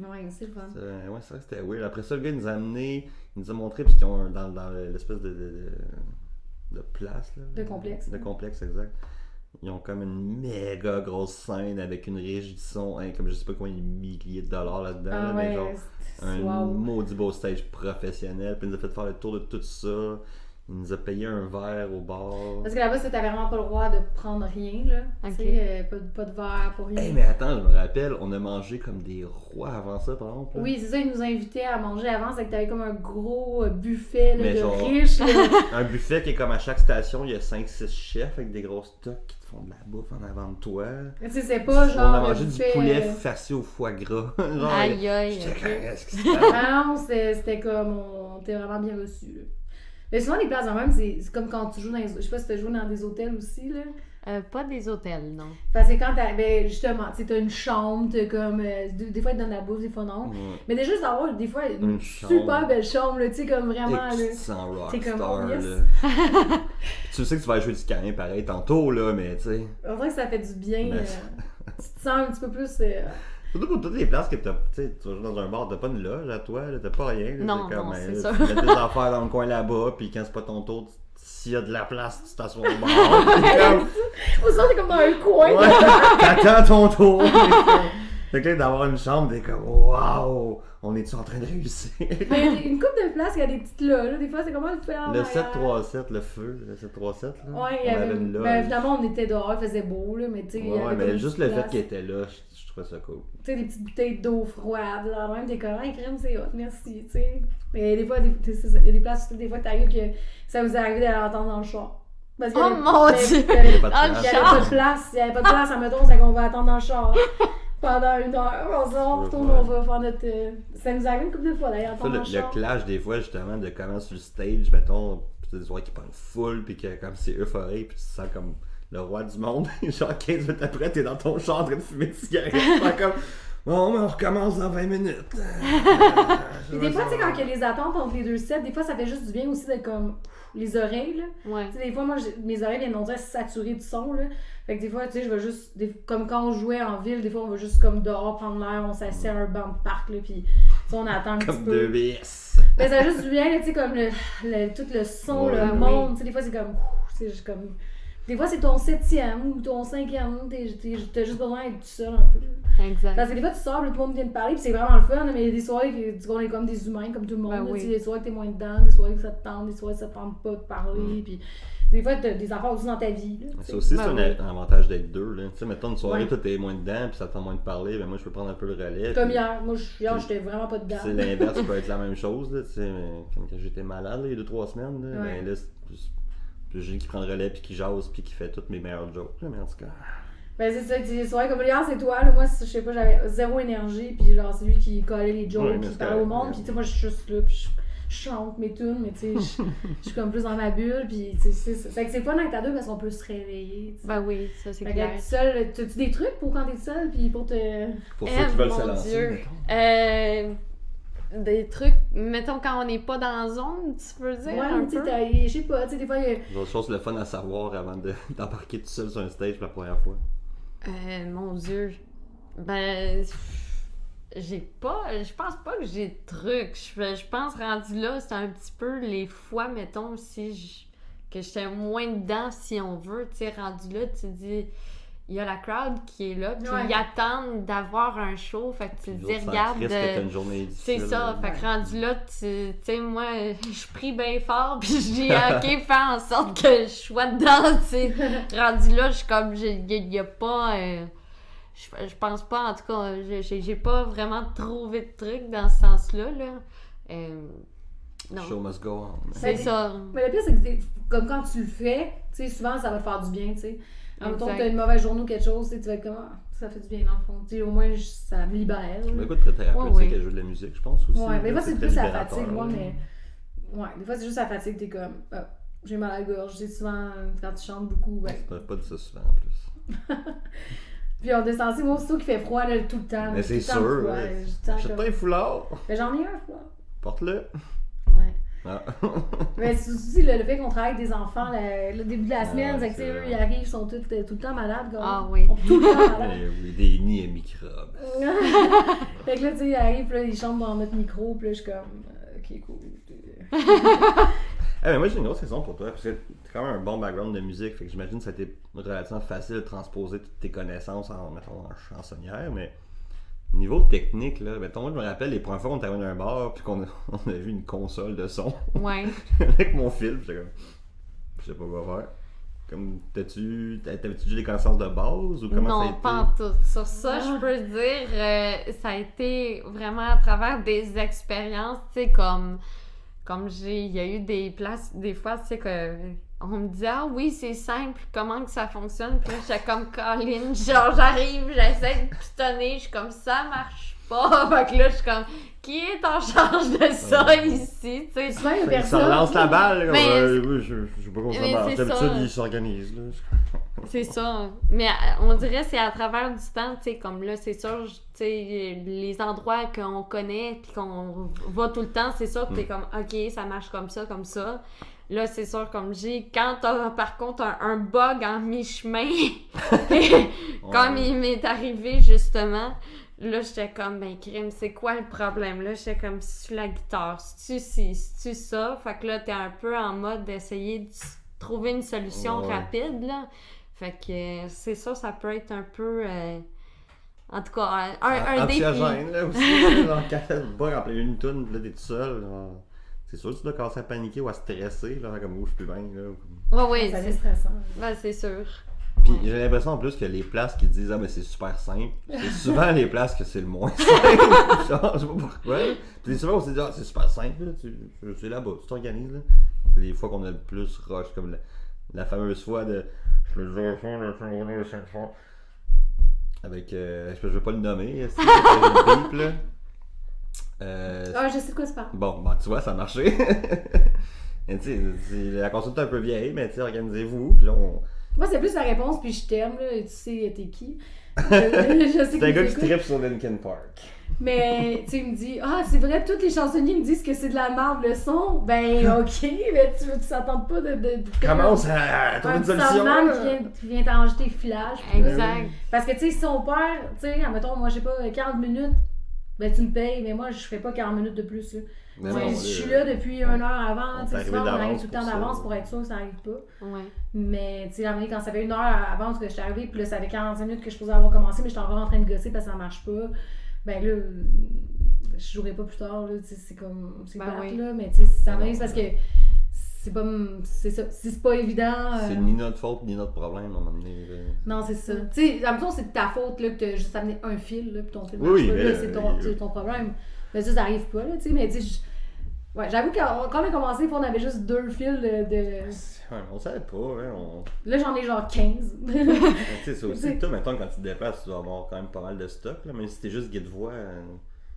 Ouais, c'est le fun. Ouais, c'est vrai que c'était weird. Après ça, le gars, il nous a amené, il nous a montré, parce qu'ils ont dans l'espèce de place, là. De complexe. De complexe, exact. Ils ont comme une méga grosse scène avec une régie de son, hein, comme je sais pas combien de milliers de dollars là-dedans, Ah là, mais ouais, genre un wow. maudit beau stage professionnel. Puis il nous a fait faire le tour de tout ça. Il nous a payé un verre au bar. Parce que là-bas, t'avais vraiment pas le droit de prendre rien, là. Ok. Tu sais, pas de verre, pas rien. Hey, mais attends, je me rappelle, on a mangé comme des rois avant ça, par exemple. là. Oui, c'est ça, ils nous invitaient à manger avant, c'est que t'avais comme un gros buffet là, Mais de genre- riches. là. Un buffet qui est comme à chaque station, il y a 5-6 chefs avec des grosses toques qui te font de la bouffe en avant de toi. Tu sais, c'est pas genre. on a le mangé du buffet, poulet farci au foie gras. Genre, Aïe, aïe. j'étais ok. comme, qu'est-ce qui se passe? Ah non, c'était comme. On était vraiment bien reçus. là. Mais souvent, les places de même, c'est comme quand tu joues dans les. Je sais pas si tu as joué dans des hôtels aussi, là. Pas des hôtels, non. Parce que quand t'as. Ben, justement, tu sais, t'as une chambre, t'as comme. Des fois, ils te donnent la bouffe, des fois, non. Ouais. Mais déjà, juste d'avoir, des fois, une Une super chambre. belle chambre, là, tu sais, comme vraiment, Et là. tu te sens T'es comme, rockstar, oh, yes. là. Tu sais que tu vas jouer du canin pareil tantôt, là, mais tu sais. On dirait que ça fait du bien. Mais- Tu te sens un petit peu plus. Surtout pour toutes les places que t'as, tu sais, tu vas jouer dans un bar, t'as pas une loge à toi, là, t'as pas rien. Là, Non, t'es comme, non, ben, c'est là, sûr. tu mets tes affaires dans le coin là-bas, puis quand c'est pas ton tour, s'il y a de la place, tu t'assois au bar. T'es comme, Au sens, t'es comme dans un coin. ouais, t'attends ton tour. Fait que là, d'avoir une chambre, t'es comme, waouh, on est-tu en train de réussir? Mais une couple de places, il y a des petites loges. Des fois, c'est comment tu fais en Le arrière. 737, le feu, le 737, là. Ouais, il y on avait. une loge. Ben, finalement, on était dehors, il faisait beau, là, mais tu sais, il y Ouais, avait ouais, comme mais une juste petite le fait place. qu'il était là, je trouvais ça cool. Tu sais, des petites bouteilles d'eau froide, là, même des corins, crème, c'est hot, merci, tu sais. Mais des fois, c'est ça. Il y a des places, des fois, t'arrives que ça vous est arrivé d'aller entendre dans le char. Parce qu'il y Oh avait- mon il y avait- Dieu! Il y avait Pas de Dans le place. il y avait char! pas de place, il y avait pas de place, admettons, c'est qu'on va attendre dans le char. Pendant 1 heure, on sort, on retourne, Ouais. on va faire notre. Ça nous arrive une couple de fois d'ailleurs, Ça, attendre dans le le char. clash des fois justement de comment sur le stage, mettons, pis t'as des soirées qui prennent full, pis que comme c'est euphorique, pis tu te sens comme le roi du monde, genre 15 minutes après t'es dans ton char en train de fumer une cigarette, t'es comme bon, mais on recommence dans 20 minutes. Puis des fois, tu sais, quand il y a les attentes entre les deux sets, des fois ça fait juste du bien aussi de comme les oreilles, là. Ouais. Tu sais, des fois, moi, mes oreilles viennent, on dirait, saturées de son, là. Fait que des fois, tu sais, je vais juste, comme quand on jouait en ville, des fois, on va juste comme dehors prendre l'air, on s'assied à un banc de parc, là, puis tu sais, on attend un petit Comme peu. 2 BS. Mais ça a juste du bien, là, tu sais, comme tout le son, Ouais, le oui. monde, tu sais, des fois, c'est comme, c'est juste comme... Des fois, c'est ton 7e ou ton 5e, t'as juste besoin d'être tout seul un peu. Exact. Parce que des fois, tu sors, là, tout le monde vient te parler, puis c'est vraiment le fun, mais il y a des soirées qu'on est comme des humains, comme tout le monde. Ben là, oui. tu sais, des soirées que t'es moins dedans, des soirées que ça te tente, des soirées que ça te tente pas de parler, puis Des fois, t'as des affaires aussi dans ta vie. Là, Ça aussi, c'est Ben un avantage d'être deux. Tu sais, mettons une soirée, Ouais. toi t'es moins dedans, puis ça te tente moins de parler, ben moi je peux prendre un peu le relais. Comme puis- hier. Moi, hier, j'étais vraiment pas dedans. C'est l'inverse peut être la même chose, là, tu sais, mais comme quand j'étais malade là, il y a 2-3 semaines, là, Ouais. ben là, c'est plus Julie qui prend le relais puis qui jase puis qui fait toutes mes meilleures jokes, là, mais en tout cas. Ben, c'est ça, des soirées comme hier, c'est toi. Là, moi, je sais pas, j'avais zéro énergie. Puis, genre, c'est lui qui collait les jokes, Ouais, mais qui c'est parlait au correct. monde. Puis, tu sais, moi, je suis juste là. Puis, je chante mes tunes. Mais, tu sais, je suis comme plus dans ma bulle. Puis, tu sais, c'est ça. Fait que c'est fun d'être à deux parce qu'on peut se réveiller. Tu sais. Ben oui, ça c'est Fait clair. qu'être seule, t'as-tu des trucs pour quand t'es seule? Puis, pour te. Pour ceux qui veulent se mon lancer. Dieu. mettons. Des trucs, mettons quand on n'est pas dans la zone, tu peux dire Ouais, un mais tu peu? sais, je sais pas, tu sais, des fois, il y a. D'autres choses le fun à savoir avant d'embarquer tout seul sur un stage pour la première fois. Mon Dieu. Ben, je pense pas que j'ai de trucs. Je pense rendu là, c'est un petit peu les fois, mettons, que j'étais moins dedans, si on veut. Tu sais, rendu là, tu te dis, il y a la crowd qui est là, puis Ouais. ils attendent d'avoir un show. Fait que tu te Puis dis, l'autre s'en regarde. crisse que t'as une journée C'est difficile, ça, là. fait que rendu là, tu sais, moi, je prie bien fort, puis je dis, ok, fais en sorte que je sois dedans, tu sais. Rendu là, je suis comme, il y a pas, je pense pas, en tout cas, j'ai pas vraiment trouvé de truc dans ce sens-là, là. Non, Show must go on. c'est ça. Mais le pire, c'est que comme quand tu le fais, tu sais, souvent, ça va te faire du bien, tu sais. En même temps que Exact. t'as une mauvaise journée ou quelque chose, tu sais, tu vas être comme, ah, ça fait du bien dans le fond. Tu sais, au moins, ça me libère. Je là. m'écoute très thérapeutique Ouais, ouais. à jouer de la musique, je pense aussi. Ouais, mais des fois, c'est très plus la libérateur, fatigue, moi, là. mais. Ouais, des fois, c'est juste la fatigue, t'es comme, ah, j'ai mal à la gorge. Tu sais, souvent, quand tu chantes beaucoup, ben. Tu peux pas dire ça souvent en plus. Puis on descend aussi, moi, aussitôt qu'il fait froid, là, tout le temps. Mais tout c'est le temps sûr. froid, Ouais. j'ai tout le temps Achète-toi comme- un foulard, Mais j'en ai un froid. porte-le. Ouais. Ah. Mais c'est aussi le fait qu'on travaille avec des enfants le début de la semaine, Ouais, c'est que, tu sais, c'est eux, vrai. ils arrivent, ils sont tout le temps malades. Comme, Ah oui. Ils sont tout le temps malades. Eh oui, des nids à microbes. Fait que là, tu sais, ils arrivent, puis là, ils chantent dans notre micro, puis là, je suis comme, ok, cool. Eh ben, moi j'ai une autre question pour toi, parce que t'as quand même un bon background de musique, fait que j'imagine que ça a été relativement facile de transposer toutes tes connaissances en, mettons, en chansonnière, mais niveau technique, là, mettons, moi je me rappelle les premières fois qu'on était dans un bar, puis qu'on a, on a vu une console de son Ouais. avec mon fil, puis j'étais comme, je sais pas quoi faire. Comme, t'avais-tu déjà des connaissances de base, ou comment ça a Non, été? pas en tout. Sur ça, Ah. je peux dire, ça a été vraiment à travers des expériences, tu sais, comme il y a eu des places, des fois, tu sais, que on me dit, ah oui, c'est simple, comment que ça fonctionne? Puis là, j'étais comme Colin, genre, j'arrive, j'essaie de pistonner, je suis comme, ça marche pas. Fait que là, je suis comme, qui est en charge de ça Ouais. ici, tu sais? Souvent, il y a Fait que personne. ça relance la balle, là, comme, Mais- oui, je sais pas comment ça mais marche. c'est D'habitude, ça. ils s'organisent, là. C'est ça. Mais on dirait que c'est à travers du temps, tu sais, comme là, c'est sûr, tu sais, les endroits qu'on connaît puis qu'on va tout le temps, c'est sûr que t'es comme, OK, ça marche comme ça, comme ça. Là, c'est sûr, comme quand t'as par contre un bug en mi-chemin, comme il m'est arrivé justement, là, j'étais comme, ben, crime, c'est quoi le problème? Là, j'étais comme, c'est la guitare, c'est-tu ci, c'est-tu ça? Fait que là, t'es un peu en mode d'essayer de trouver une solution Ouais. rapide, là. Fait que c'est ça, ça peut être un peu... en tout cas, un défi. Anxiogène, là, aussi. Genre, quand t'as le bug en plein une toune, là, t'es tout seul. Genre, c'est sûr que tu dois commencer à paniquer ou à stresser, là, comme, oh, je suis plus bien, là. Ouais, ouais, Ça c'est devient stressant. ben, c'est sûr. Puis j'ai l'impression en plus que les places qui disent, ah, mais c'est super simple, c'est souvent les places que c'est le moins simple. Genre, je sais pas pourquoi. Puis souvent, on s'est dit, ah, c'est super simple, là, c'est là-bas, tu t'organises, là. C'est les fois qu'on a le plus rush, comme la fameuse fois de. Je le disais au fond, le 5 fois. Avec. Je veux pas le nommer, c'est le beep, là. Ah, je sais de quoi tu parles. Bon, tu vois, ça a marché. Et tu sais, la consulte est un peu vieille, mais tu sais, organisez-vous, puis là, Moi, c'est plus la réponse, puis je t'aime, là, et tu sais, t'es qui. Je sais c'est un gars qui t'écoutes. trippe sur Linkin Park. Mais, tu sais, il me dit, ah, c'est vrai, tous les chansonniers me disent que c'est de la merde le son. Ben, ok, mais tu s'attends pas de Commence à trouver un une petit solution. semblant là. qui vient t'enregistrer flash. puis là, Exact. Parce que, tu sais, si on perd, tu sais, admettons, moi, j'ai pas 40 minutes, ben, tu me payes, mais moi, je fais pas 40 minutes de plus, là. Mais Ouais, non, je suis là depuis 1 heure avant, on tu sais, est souvent, on arrivé arrive tout le temps d'avance pour d'avance ça. pour être sûr que ça arrive pas. Ouais. Mais, tu sais, à un moment donné, quand ça fait 1 heure avant que je suis arrivée, puis là, ça fait 45 minutes que je posais avoir commencé, mais j'étais encore en train de gosser parce que ça marche pas, ben là, je jouerai pas plus tard, là, tu sais, c'est comme, c'est Ben plate, oui. là, mais tu sais, ça m'arrive parce que c'est pas. C'est ça. Si c'est pas évident. C'est ni notre faute ni notre problème à un moment donné. Non, c'est ça. Tu sais, en même temps, c'est de ta faute là, que t'as juste amené un fil, là, puis ton fil marche Oui, pas, mais là, c'est ton problème. Mais ça arrive pas, là, tu sais, mais tu sais, ouais, j'avoue que quand on a commencé, on avait juste 2 fils de... Ouais, on savait pas, hein. Là, j'en ai genre 15. Tu sais, c'est aussi, toi, mettons, quand tu te déplaces, tu dois avoir quand même pas mal de stock, là, même si t'es juste guide-voix.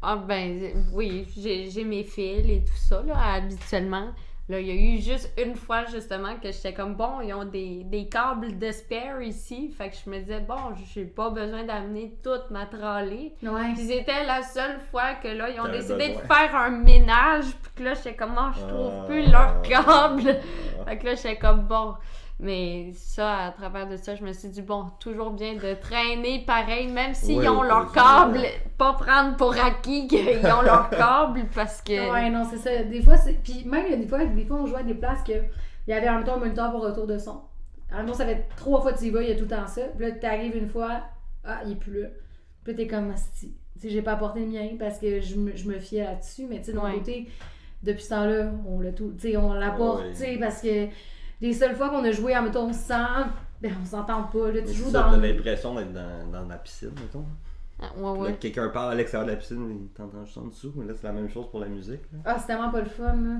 Ah ben oui, j'ai mes fils et tout ça, là, habituellement. Là, il y a eu juste une fois, justement, que j'étais comme, bon, ils ont des câbles de spare ici. Fait que je me disais, bon, j'ai pas besoin d'amener toute ma trolley. Ouais. Puis c'était la seule fois que là, ils ont T'avais décidé besoin. de faire un ménage. Puis que là, j'étais comme, oh, je trouve plus leurs câbles. Fait que là, j'étais comme, bon. Mais ça, à travers de ça, je me suis dit, bon, toujours bien de traîner pareil, même s'ils Ouais, ont au leurs cas où, câbles, pas prendre pour acquis qu'ils ont leurs câbles parce que. Ouais, non, c'est ça. Des fois, c'est. Puis même, il y a des fois, on jouait à des places que il y avait en même temps un moniteur pour retour de son. En même temps, ça fait 3 fois que tu y vas, il y a tout le temps ça. Puis là, t'arrives une fois, il est plus là. Puis là, t'es comme, asti. Tu sais, j'ai pas apporté le mien parce que je me fiais là-dessus. Mais tu sais, de mon côté, depuis ce temps-là, on l'a tout. Tu sais, on l'apporte, tu sais, parce que les seules fois qu'on a joué en mettons sans, ben on s'entend pas. Là, tu joues ça, dans. t'as l'impression d'être dans la piscine, mettons. Ouais. Là, quelqu'un parle à l'extérieur de la piscine, il t'entend juste en dessous. Mais là, c'est la même chose pour la musique. Là. Ah, c'est tellement pas le fun, là.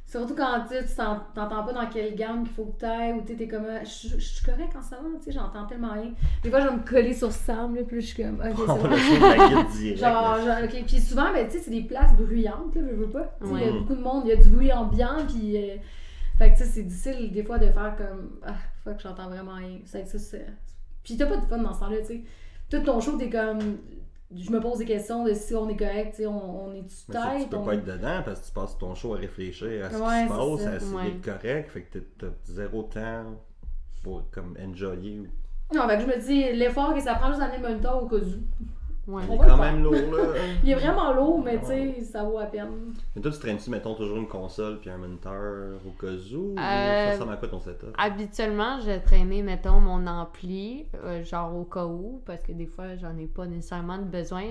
Surtout quand tu t'entends pas dans quelle gamme qu'il faut que t'ailles, ou t'es comme, je suis correct en ce moment, tu sais, j'entends tellement rien. Des fois, je vais me coller sur Sam, là, puis je suis comme, ok, c'est On bon. a fait la guide direct. Genre, ok. Puis souvent, ben, tu sais, c'est des places bruyantes, là, je veux pas. Tu sais, il y a Ouais. beaucoup de monde, il y a du bruit ambiant, puis. Fait que, tu sais, c'est difficile des fois de faire comme, fuck, j'entends vraiment rien. C'est. Puis t'as pas de fun dans ce temps-là, tu sais. Tout ton show, t'es comme. Je me pose des questions de si on est correct, tu sais, on est-tu Mais ça, tête. tu peux pas être dedans parce que tu passes ton show à réfléchir à ce Ouais, qui se passe, c'est ça. à essayer Ouais. d'être correct. Fait que t'as zéro temps pour comme enjoyer. Non, fait que je me dis, l'effort que ça prend juste d'amener le moniteur au cas où. Ouais. Il On est va quand le faire. même lourd là. Il est vraiment lourd, mais tu sais, ça vaut la peine. Mais toi, tu traînes-tu, mettons, toujours une console puis un moniteur au cas où? Ou Euh, ça ressemble à quoi ton setup? Habituellement, je traînais, mettons, mon ampli, genre au cas où, parce que des fois, j'en ai pas nécessairement de besoin.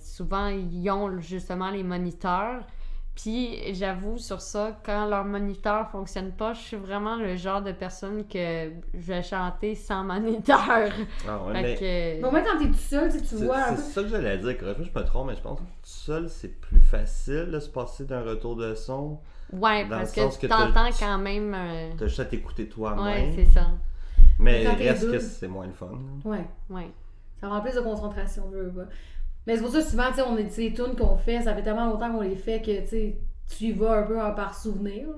Souvent, ils ont justement les moniteurs. Puis, j'avoue, sur ça, quand leur moniteur fonctionne pas, je suis vraiment le genre de personne que je vais chanter sans moniteur. Ah ouais, Fait mais que... Bon, même quand t'es tout seul, tu sais, tu c'est vois un c'est peu. ça que j'allais dire, corrige-moi, je me trompe, mais je pense que tout seul, c'est plus facile de se passer d'un retour de son. Ouais, Dans parce le sens que que t'entends quand même... T'as juste à t'écécouter toi-même. Ouais, c'est ça. Mais Quand t'es reste deux. que c'est moins le fun. Ouais. Ouais. Ça rend plus de concentration, je veux pas. Mais c'est pour ça, souvent, tu sais, on est ces tunes qu'on fait, ça fait tellement longtemps qu'on les fait que, tu sais, tu y vas un peu par souvenir. Là.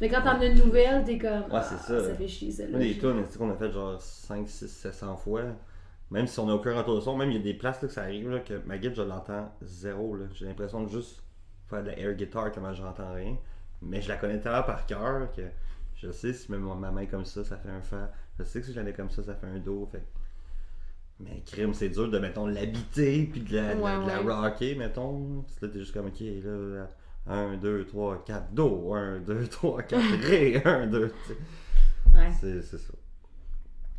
Mais quand t'en as une nouvelle, t'es comme. Ouais, c'est ça. Ça fait chier, celle-là. Moi, les tunes, qu'on a fait genre 5, 6, 700 fois, même si on n'a aucun retour de son, même il y a des places là, que ça arrive, là, que ma guide, je l'entends zéro. Là. J'ai l'impression de juste faire de la air guitar, comment j'entends rien. Mais je la connais tellement par cœur que je sais si je mets ma main comme ça fait un fa. Je sais que si je la mets comme ça fait un do. Fait. Mais crime, c'est dur de, mettons, l'habiter puis de la rocker, mettons. Parce que là, t'es juste comme, ok, là, 1, 2, 3, 4, do, 1, 2, 3, 4, ré, 1, 2, tu sais. Ouais. C'est ça.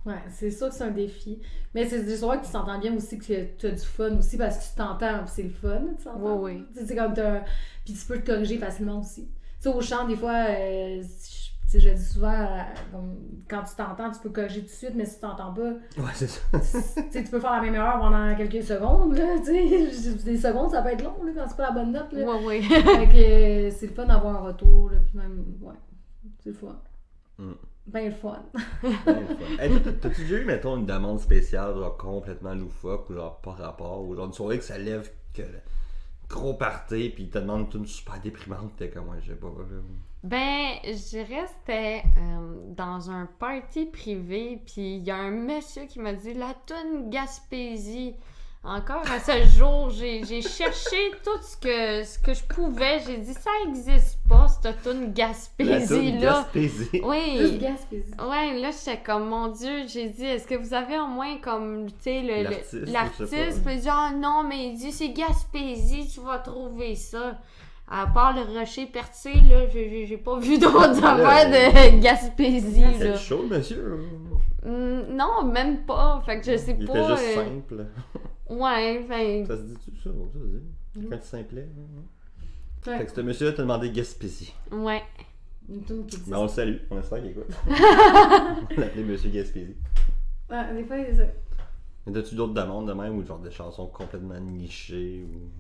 Ouais, c'est sûr que c'est un défi. Mais c'est sûr que tu t'entends bien aussi, que tu as du fun aussi, parce que tu t'entends, puis c'est le fun, tu t'entends. Oui. Tu sais, c'est comme puis tu peux te corriger facilement aussi. Tu sais, au chant, des fois, tu sais, je dis souvent, comme, quand tu t'entends, tu peux corriger tout de suite, mais si tu t'entends pas, Ouais, c'est ça. tu sais, tu peux faire la même erreur pendant quelques secondes, là, tu sais. Des secondes, ça peut être long, là, quand c'est pas la bonne note, là. Ouais. Fait que c'est le fun d'avoir un retour, là, puis même, ouais, c'est le fun. Ben le fun. Hey, t'as-tu déjà eu, mettons, une demande spéciale, genre complètement loufoque, ou genre pas rapport, ou genre une soirée que ça lève que gros party, pis ils te demandent une super déprimante, t'es comme, ouais, je sais pas, là. Ben, je dirais c'était dans un party privé, puis il y a un monsieur qui m'a dit la toune Gaspésie. Encore à ce jour, j'ai cherché tout ce que je pouvais. J'ai dit ça existe pas cette toune La Gaspésie toune là. Gaspésie. Juste Oui. Gaspésie. Ouais, là j'étais comme mon Dieu, j'ai dit est-ce que vous avez au moins comme tu sais L'artiste, je sais l'artiste, pas. puis il dit ah non mais il dit c'est Gaspésie, tu vas trouver ça. À part le rocher percé, là, j'ai pas vu d'autres affaires de Gaspésie, C'est là. chaud, monsieur. Non, même pas. Fait que je sais Il pas. était juste simple. Ouais, fait. Ça se dit-tu ça? Ça se dit. Quand tu simplet. Ouais. Fait que ce monsieur-là t'a demandé Gaspésie. Ouais. Une tune qui dit. Mais on le salue, on espère qu'il écoute. On l'appelait Monsieur Gaspésie. Ouais, des fois, c'est ça. Mais t'as-tu d'autres demandes de même ou genre des chansons complètement nichées ou...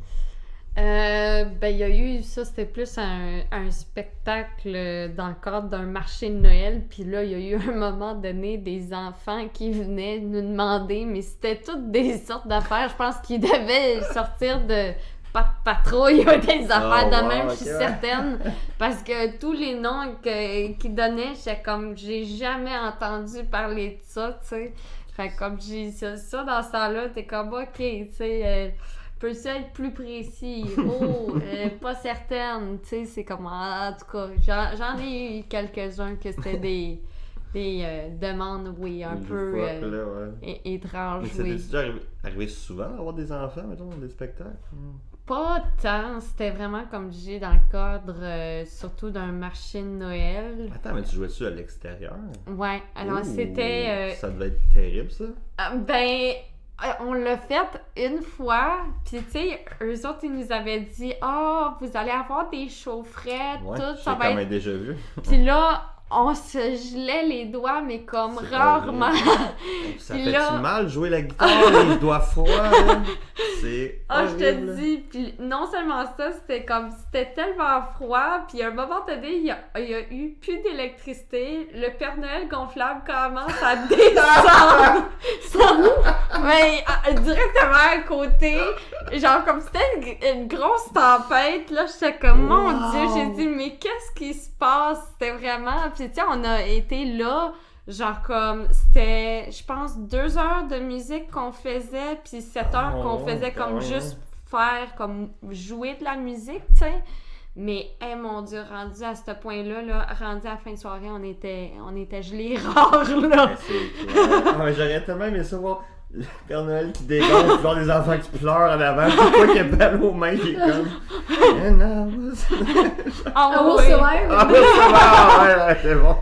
Ben, il y a eu ça, c'était plus un spectacle dans le cadre d'un marché de Noël. Puis là, il y a eu un moment donné des enfants qui venaient nous demander, mais c'était toutes des sortes d'affaires. Je pense qu'ils devaient sortir de pas de patrouille ou des affaires de même, je suis certaine. Parce que tous les noms qu'ils donnaient, j'étais comme, j'ai jamais entendu parler de ça, tu sais. Fait que comme j'ai ça dans ce temps-là, t'es comme, ok, tu sais. Peux-tu être plus précis? Oh, pas certaine. Tu sais, c'est comme... En tout cas, j'en ai eu quelques-uns que c'était des demandes, oui, un peu étranges, mais oui. c'est déjà arrivé souvent d'avoir des enfants, mettons, dans des spectacles? Pas tant. C'était vraiment, comme je dis, dans le cadre surtout d'un marché de Noël. Attends, mais tu jouais-tu à l'extérieur? Ouais, alors c'était... Ça devait être terrible, ça? Ben... On l'a fait une fois, puis tu sais, eux autres, ils nous avaient dit « Ah, vous allez avoir des chaufferettes, ouais, tout, ça va être... » déjà vu. Puis là, on se gelait les doigts, mais comme C'est rarement. Ça Puis fait-tu là... mal jouer la guitare, les doigts froids, là? C'est Ah, je horrible. te dis, puis non seulement ça, c'était tellement froid, puis à un moment donné, il y a eu plus d'électricité, le Père Noël gonflable commence à descendre, mais directement à côté, genre comme c'était une grosse tempête, là, j'étais comme, mon Dieu, j'ai dit, mais qu'est-ce qui se passe? C'était vraiment, puis tu sais, on a été là, genre comme, c'était, je pense, 2 heures de musique qu'on faisait, puis 7 heures qu'on faisait comme juste faire, comme jouer de la musique, tu sais. Mais, mon Dieu, rendu à ce point-là, là, rendu à la fin de soirée, on était gelés rares, là. Mais j'aurais tellement aimé ça voir le Père Noël qui dégonfle, voir des enfants qui pleurent en avant, puis toi qui a balle aux mains qui est comme... And I was... Ah oui, oui. c'est vrai. Ouais, c'est bon.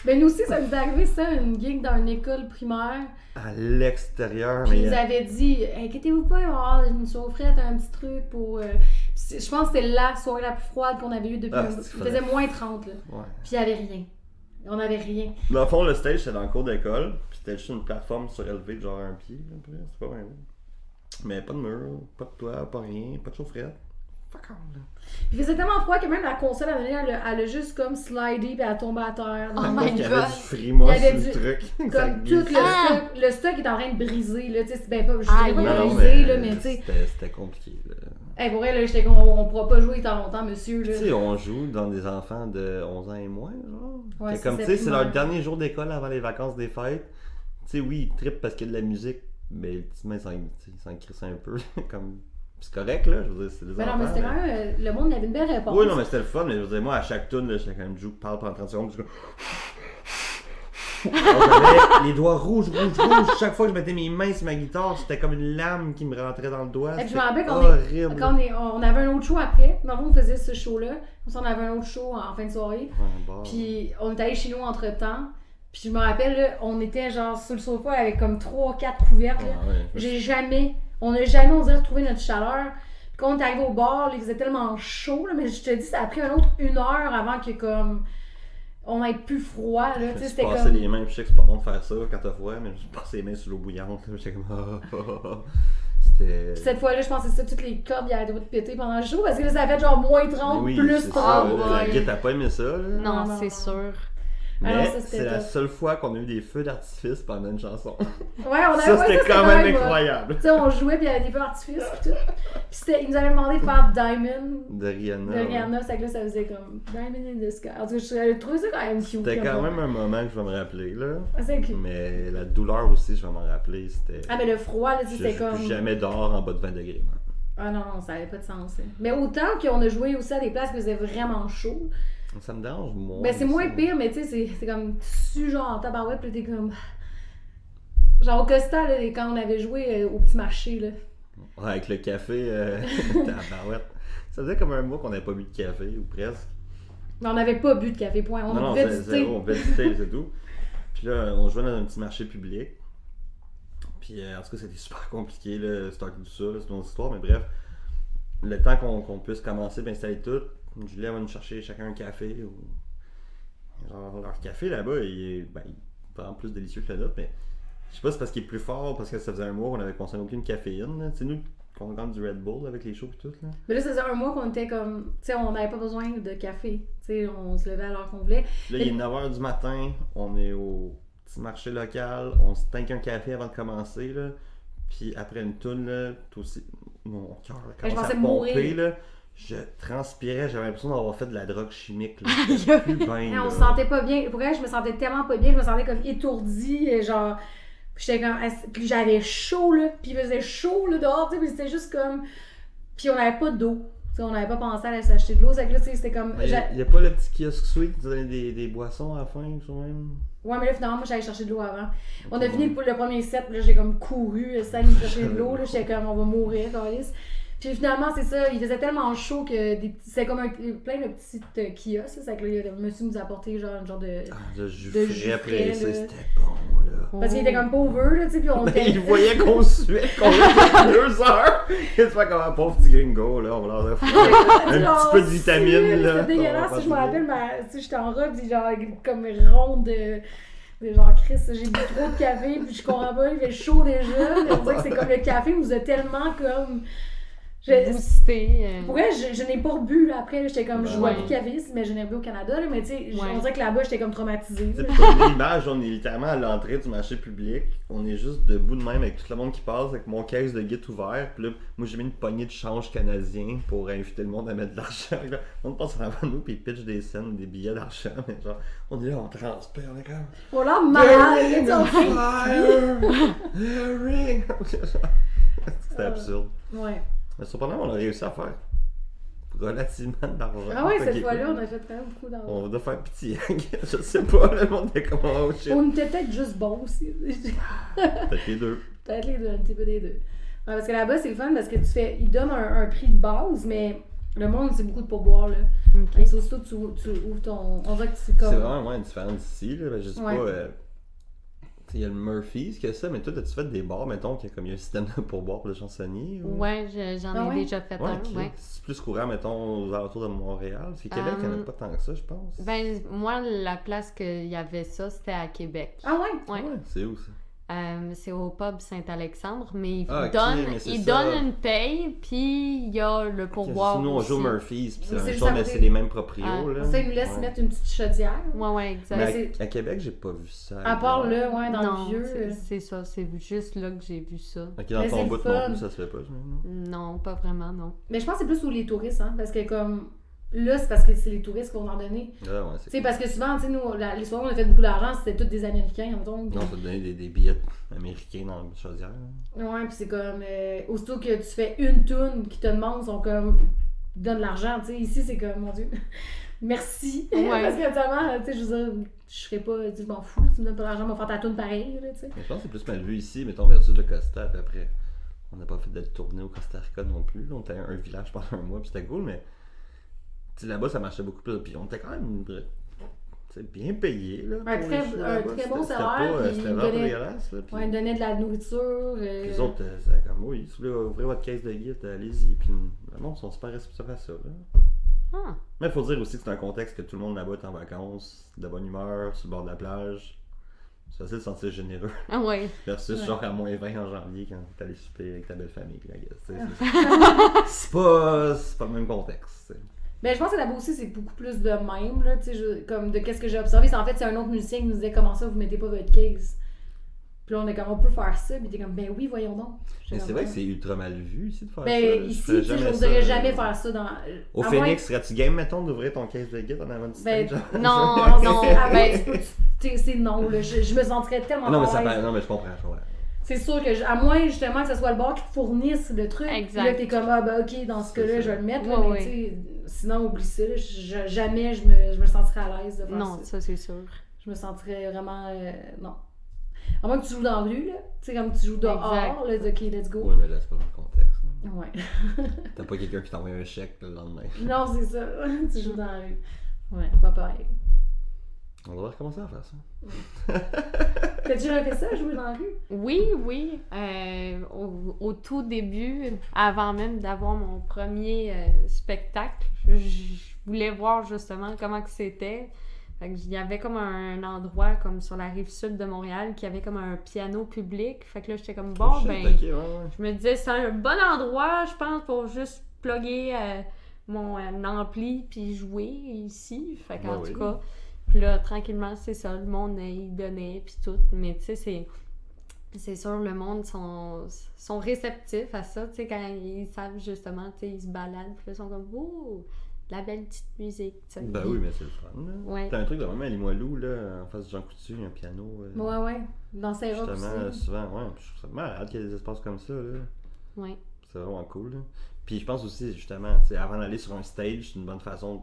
Ben nous aussi, ça nous est arrivé ça, une gig dans une école primaire. À l'extérieur, Puis mais... ils nous avaient dit, inquiétez-vous pas, il va y avoir une chaufferette, un petit truc pour... je pense que c'était la soirée la plus froide qu'on avait eue depuis... il faisait moins 30, là. Ouais. Puis il y avait rien. On avait rien. Dans le fond, le stage, c'était dans le cours d'école, puis c'était juste une plateforme surélevée de genre un pied, à peu près. C'est pas vrai. Mais pas de mur, pas de toit, pas rien, pas de chaufferette. Fuck off, là. Il faisait tellement froid que même la console, elle a juste comme slidé puis elle a tombé à terre. Oh Je my pense qu'il y avait God. du frimois Il y avait sur le du- truc. Ça Comme tout glisse. le stock est en train de briser, là. Tu sais, c'est ben pas, je Aïe. dirais pas Non, briser, là, mais tu sais. c'était compliqué, là. Hey, pour vrai, là, j'étais comme, on pourra pas jouer tant longtemps, monsieur, là. Tu sais, on joue dans des enfants de 11 ans et moins, genre. Ouais, C'est comme, c'est tu sais, c'est leur primaire. dernier jour d'école avant les vacances des fêtes. Tu sais, oui, ils trippent parce qu'il y a de la musique, mais ultimement, ils s'en crissent un peu. Comme, c'est correct, là, je veux dire, c'est des Mais enfants. non, mais c'était quand même. Le monde avait une belle réponse. Oui, non, mais c'était le fun, mais je veux dire, moi, à chaque tune, là, j'étais quand même, Juke parle pendant 30 secondes, puis j'avais les doigts rouges. Chaque fois que je mettais mes mains sur ma guitare, c'était comme une lame qui me rentrait dans le doigt. Et puis je C'était me rappelle horrible. on avait un autre show après. Dans le fond, on faisait ce show-là. On avait un autre show en fin de soirée. Ouais, bon. Puis on était allé chez nous entre temps. Puis je me rappelle, là, on était genre sur le sofa avec comme 3-4 couvertes. Là. Ah, ouais, On n'a jamais osé retrouver notre chaleur. Puis quand on est arrivé au bar, là, il faisait tellement chaud. Là, mais je te dis, ça a pris un autre 1 heure avant que comme on ait plus froid. Là, Je me tu sais, suis c'était passé comme. les mains, puis je sais que c'est pas bon de faire ça quand t'as froid, mais je me suis passé les mains sur l'eau bouillante. Là, j'étais comme. C'était. Puis cette fois-là, je pense que c'est ça, toutes les cordes, il y avait de péter pendant le show. Parce que là, ça a fait genre moins 30, Oui, plus c'est 30. ça, la guide, t'as pas aimé ça, là. Non, Non, c'est non. sûr. Mais Ah non, ça, c'était c'est la top. seule fois qu'on a eu des feux d'artifice pendant une chanson. Ouais, on avait Ça, c'était quand même hot. incroyable. Tu sais, on jouait, puis il y avait des feux d'artifice, puis tout. Puis ils nous avaient demandé de faire Diamond De Rihanna. de Rihanna, c'est que là, ça faisait comme Diamond in the Sky. En tout cas, j'ai trouvé ça quand même cute. C'était comme quand ça. même un moment que je vais me rappeler, là. Ah, c'est cute. Mais la douleur aussi, je vais m'en rappeler. C'était. Ah, mais le froid, là, tu sais, Je c'était joue comme. plus jamais dehors en bas de 20 degrés, moi. Ah non, non, ça avait pas de sens. Hein. Mais autant qu'on a joué aussi à des places qui faisaient vraiment chaud. Ça me dérange moins. Ben, c'est moins ça. pire, mais tu sais, c'est comme tissu, genre en tabarouette, puis t'es comme. Genre au Costa, là, quand on avait joué au petit marché, là. Ouais, avec le café, tabarouette. Ça faisait comme un mois qu'on n'avait pas bu de café, ou presque. Mais on n'avait pas bu de café, point. On non, buvait c'est du thé. zéro, on buvait du thé, c'est tout. Puis là, on jouait dans un petit marché public. Puis en tout cas, c'était super compliqué, là, starter tout ça, là, c'est une autre histoire, mais bref. Le temps qu'on puisse commencer, d'installer tout, Julie, elle va nous chercher chacun un café. Ou... Genre, leur café là-bas, il est vraiment plus délicieux que le nôtre, mais je sais pas si c'est parce qu'il est plus fort, parce que ça faisait un mois qu'on avait consommé aucune caféine. Tu sais, nous, qu'on gagne du Red Bull avec les shows et tout. Là. Mais là, ça faisait un mois qu'on était comme. Tu sais, on n'avait pas besoin de café. Tu sais, on se levait à l'heure qu'on voulait. Là, il est 9h du matin, on est au petit marché local, on se tank un café avant de commencer. Là. Puis après une toune, là, tout aussi, mon cœur commence à pomper. Là. Je transpirais, j'avais l'impression d'avoir fait de la drogue chimique. Là. Plus bien, on se sentait pas bien. Pour elle, je me sentais tellement pas bien, je me sentais comme étourdie. Et genre. J'étais comme. Puis j'avais chaud, là. Puis il faisait chaud, là, dehors, tu sais. Puis c'était juste comme. Puis on n'avait pas d'eau. T'sais, on n'avait pas pensé à aller s'acheter de l'eau. C'est que là, c'était comme. Il n'y a pas le petit kiosque sweet qui donnait des boissons à la fin, quand même. Ouais, mais là, finalement, moi, j'allais chercher de l'eau avant. On a fini pour le premier set, là, j'ai comme couru, ça allait me chercher de l'eau, là. J'étais comme, on va mourir, Carlis. Puis finalement, c'est ça, il faisait tellement chaud que c'était comme plein de petits kiosques. C'est que là, le monsieur nous a apporté genre un genre de jus frais pressé, c'était bon, là. Parce qu'il était comme pauvre, là, tu sais, puis on était... Il voyait qu'on suait, qu'on avait 2 heures. Il se fait comme un pauvre petit gringo, là, on leur a fait un petit peu de vitamine, là. C'était dégueulasse, si je me rappelle, tu sais, j'étais en robe, puis genre, comme ronde de genre, Chris, j'ai bu trop de café, puis je comprends pas, il fait chaud déjà. Mais on dirait que c'est comme le café nous a tellement comme... boosté. Pour vrai, je n'ai pas rebu là, après, j'étais comme, je bois ouais. plus de café, mais je n'ai rebu au Canada, là, mais tu sais, Ouais. on dirait que là-bas, j'étais comme traumatisée. Pour l'image, on est littéralement à l'entrée du marché public, on est juste debout de même avec tout le monde qui passe, avec mon caisse de guide ouvert, puis là, moi j'ai mis une poignée de change canadien pour inviter le monde à mettre de l'argent. Là, on passe avant nous, puis ils pitchent des scènes, des billets d'argent, mais genre, on est là, on transpire, on est comme... On l'a malade, ring! C'était absurde. Ouais. Mais cependant, on a réussi à faire relativement d'argent. Ah ouais, cette fois-là, on a fait vraiment beaucoup d'argent. On doit faire pitié. Je sais pas, le monde est comme oh shit. On était peut-être juste bons aussi. Peut-être les deux. Peut-être les deux, un petit peu des deux. Ouais, parce que là-bas, c'est le fun parce que ils donnent un prix de base, mais le monde, c'est beaucoup de pourboire, là. Okay. Et surtout, tu ouvres ton... On dirait que c'est comme... C'est vraiment une différence ici, là. Je sais Ouais. pas... il y a le Murphy's qui a ça, mais toi, as-tu fait des bars, mettons, qu'il y a un système de pourboire pour le chansonnier? Ou... Ouais, j'en ai déjà fait un, okay. ouais. C'est plus courant, mettons, aux alentours de Montréal. Parce que Québec, il n'y en a pas tant que ça, je pense. Ben, moi, la place qu'il y avait ça, c'était à Québec. Ah ouais? Ouais. C'est où ça? C'est au pub Saint-Alexandre, mais il Ah, donne une paye, puis il y a le pourboire Sinon, on aussi. joue au Murphy's, puis c'est la C'est même juste chose, à mais côté. c'est les mêmes proprios. Là. Ça, ils nous laissent mettre une petite chaudière. Ouais, exact. Mais à Québec, j'ai pas vu ça. À part là, ouais, dans non, le vieux. c'est ça, c'est juste là que j'ai vu ça. Ok, dans Mais ton c'est bout le non fun. plus, ça se fait pas, non? Non, pas vraiment, non. Mais je pense que c'est plus où les touristes, hein, parce que comme... Là, c'est parce que c'est les touristes qui vont en donner. Ah, ouais, Tu sais, parce que souvent, tu sais, nous, les soirées où on a fait beaucoup d'argent, c'était tous des Américains, mettons. Non, ça te donnait des billets américains dans le chaudière. Ouais, puis c'est comme... aussitôt que tu fais une toune qui te demande, ils sont comme... Ils donnent de l'argent, tu sais. Ici, c'est comme, mon Dieu, merci. Ouais. Parce que, tellement, tu sais, je veux dire, je serais pas... Tu sais, je m'en fous, tu me donnes pas d'argent, on va faire ta toune pareil, là, tu sais. Mais je pense que c'est plus mal vu ici, mettons, versus le Costa, puis après, on n'a pas fait de tournée au Costa Rica non plus. Là. On était à un village pendant un mois, puis c'était cool, mais tu sais, là-bas, ça marchait beaucoup plus. Puis on était quand même bien payé. Là, Un pour très- les shows un là-bas. très bon C'était salaire, pas- puis C'était ils vraiment donnaient- dégueulasse. Là, puis Ouais, ils donnaient de la nourriture. les autres, c'était comme, oui, si vous voulez ouvrir votre caisse de guide, allez-y. Puis le monde sont super réceptifs à ça. Là. Ah, Mais il faut dire aussi que c'est un contexte que tout le monde là-bas est en vacances, de bonne humeur, sur le bord de la plage. C'est facile de se sentir généreux. ah ouais. Versus Ouais. genre à moins 20 en janvier quand t'es allé souper avec ta belle famille. Puis, I guess, tu sais, c'est pas le même contexte. Tu sais. Ben, je pense que là-bas aussi, c'est beaucoup plus de même, là, tu sais, comme de qu'est-ce que j'ai observé. C'est en fait, c'est un autre musicien qui nous disait comment ça, vous mettez pas votre case. Puis là, on est comme, on peut faire ça. Puis t'es comme, ben oui, voyons donc. Mais c'est vrai que c'est ultra mal vu ici de faire ça. Ben, là. ici, ferais tu sais, je ça, n'oserais jamais faire ça dans. Au à Phoenix, serais-tu game, mettons, d'ouvrir ton caisse de guide en avant du Ben, stage? non, moins- non, Ah, ben, ben, c'est non, là. Je me sentirais tellement non, mais mal à l'aise. non, mais je comprends. C'est sûr que, à moins justement que ce soit le bar qui te fournisse le truc. Exact. Puis là, t'es comme, ah, ben ok, dans ce C'est cas-là, ça. je vais le mettre. Là, Ouais, mais ouais. tu sais, sinon, oublie ça. Là, jamais je me sentirais à l'aise de faire non, ça. ça c'est sûr. Je me sentirais vraiment. Non. À moins que tu joues dans la rue, là. Tu sais, comme tu joues dehors, là, ok, let's go. Oui, mais là, c'est pas le même contexte. Hein. Ouais. T'as pas quelqu'un qui t'envoie un chèque le lendemain. Non, c'est ça. Tu joues dans la rue. Ouais, pas pareil. On devrait recommencer à faire ça. T'as déjà fait ça, jouer dans la rue? Oui. Au tout début, avant même d'avoir mon premier spectacle, je voulais voir justement comment que c'était. Fait que il y avait comme un endroit comme sur la rive sud de Montréal qui avait comme un piano public. Fait que là, j'étais comme bon, Shit, ben, ok, ouais. je me disais c'est un bon endroit, je pense, pour juste plugger mon ampli puis jouer ici. Fait qu'en Ouais, tout oui. cas, puis là, tranquillement, c'est ça, le monde, il donnait puis tout. Mais tu sais, c'est sûr, le monde sont réceptifs à ça, tu sais, quand ils savent justement, tu sais, ils se baladent, puis là, ils sont comme, ouh, de la belle petite musique, tu sais. Ben oui, mais c'est le fun, là. Ouais. T'as un truc de même à Limoilou, là, en face de Jean Coutu, il y a un piano. Ouais. Dans Saint-Roch Justement, aussi. souvent, ouais. Puis je trouve ça malade qu'il y ait des espaces comme ça, là. Ouais. C'est vraiment cool, là. Puis je pense aussi, justement, tu sais, avant d'aller sur un stage, c'est une bonne façon de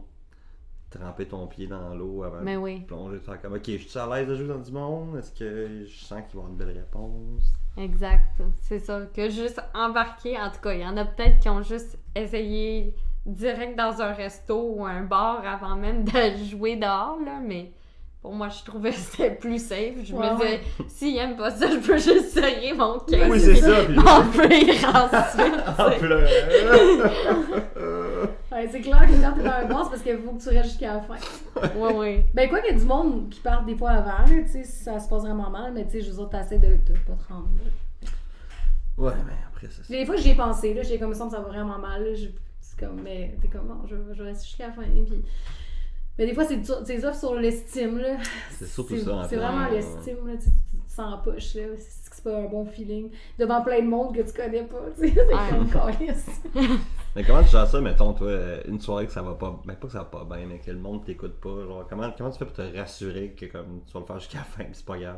tremper ton pied dans l'eau avant Mais de oui, plonger. Faire comme, ok, je suis à l'aise de jouer dans du monde? Est-ce que je sens qu'il va y avoir une belle réponse? exact. C'est ça. Que juste embarquer, en tout cas, il y en a peut-être qui ont juste essayé direct dans un resto ou un bar avant même de jouer dehors, là, mais pour moi, je trouvais que c'était plus safe. Je me disais, s'ils aiment pas ça, je peux juste serrer mon cœur. Oui, c'est ça. Puis En pleurs ensuite. en tu sais. pleurant. Ouais, c'est clair que quand t'es dans un bar, c'est parce qu'il faut que tu restes jusqu'à la fin. Ouais. Ben, quoi qu'il y a du monde qui part des fois avant, tu sais, si ça se passe vraiment mal, mais tu sais, je veux dire, t'essaies de pas te rendre. Ouais, mais après, c'est ça. Des fois, j'y ai pensé, là, j'étais comme ça, ça va vraiment mal, là, c'est comme, mais t'es comme, non, je vais rester jusqu'à la fin, puis... Mais des fois, c'est off sur l'estime, là. C'est surtout ça, en C'est fait. vraiment l'estime, là, tu te sens en poche, là, c'est pas un bon feeling. Devant plein de monde que tu connais pas, tu sais, c'est comme calice. Mais comment tu gères ça, mettons, toi, une soirée que ça va pas... Ben, pas que ça va pas bien, mais que le monde t'écoute pas, genre, comment tu fais pour te rassurer que, comme, tu vas le faire jusqu'à la fin, pis c'est pas grave?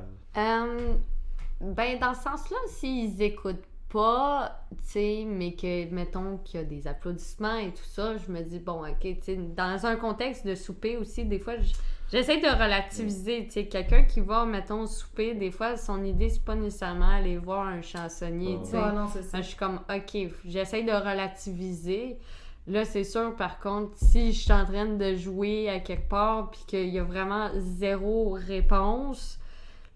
Ben, dans ce sens-là, s'ils écoutent pas, tu sais, mais que, mettons, qu'il y a des applaudissements et tout ça, je me dis, bon, ok, tu sais, dans un contexte de souper aussi, des fois, j'essaie de relativiser, tu sais, quelqu'un qui va, mettons, souper, des fois, son idée, c'est pas nécessairement aller voir un chansonnier, tu sais. Ah non, c'est ça. Je suis comme, ok, j'essaie de relativiser. Là, c'est sûr, par contre, si je suis en train de jouer à quelque part puis qu'il y a vraiment zéro réponse,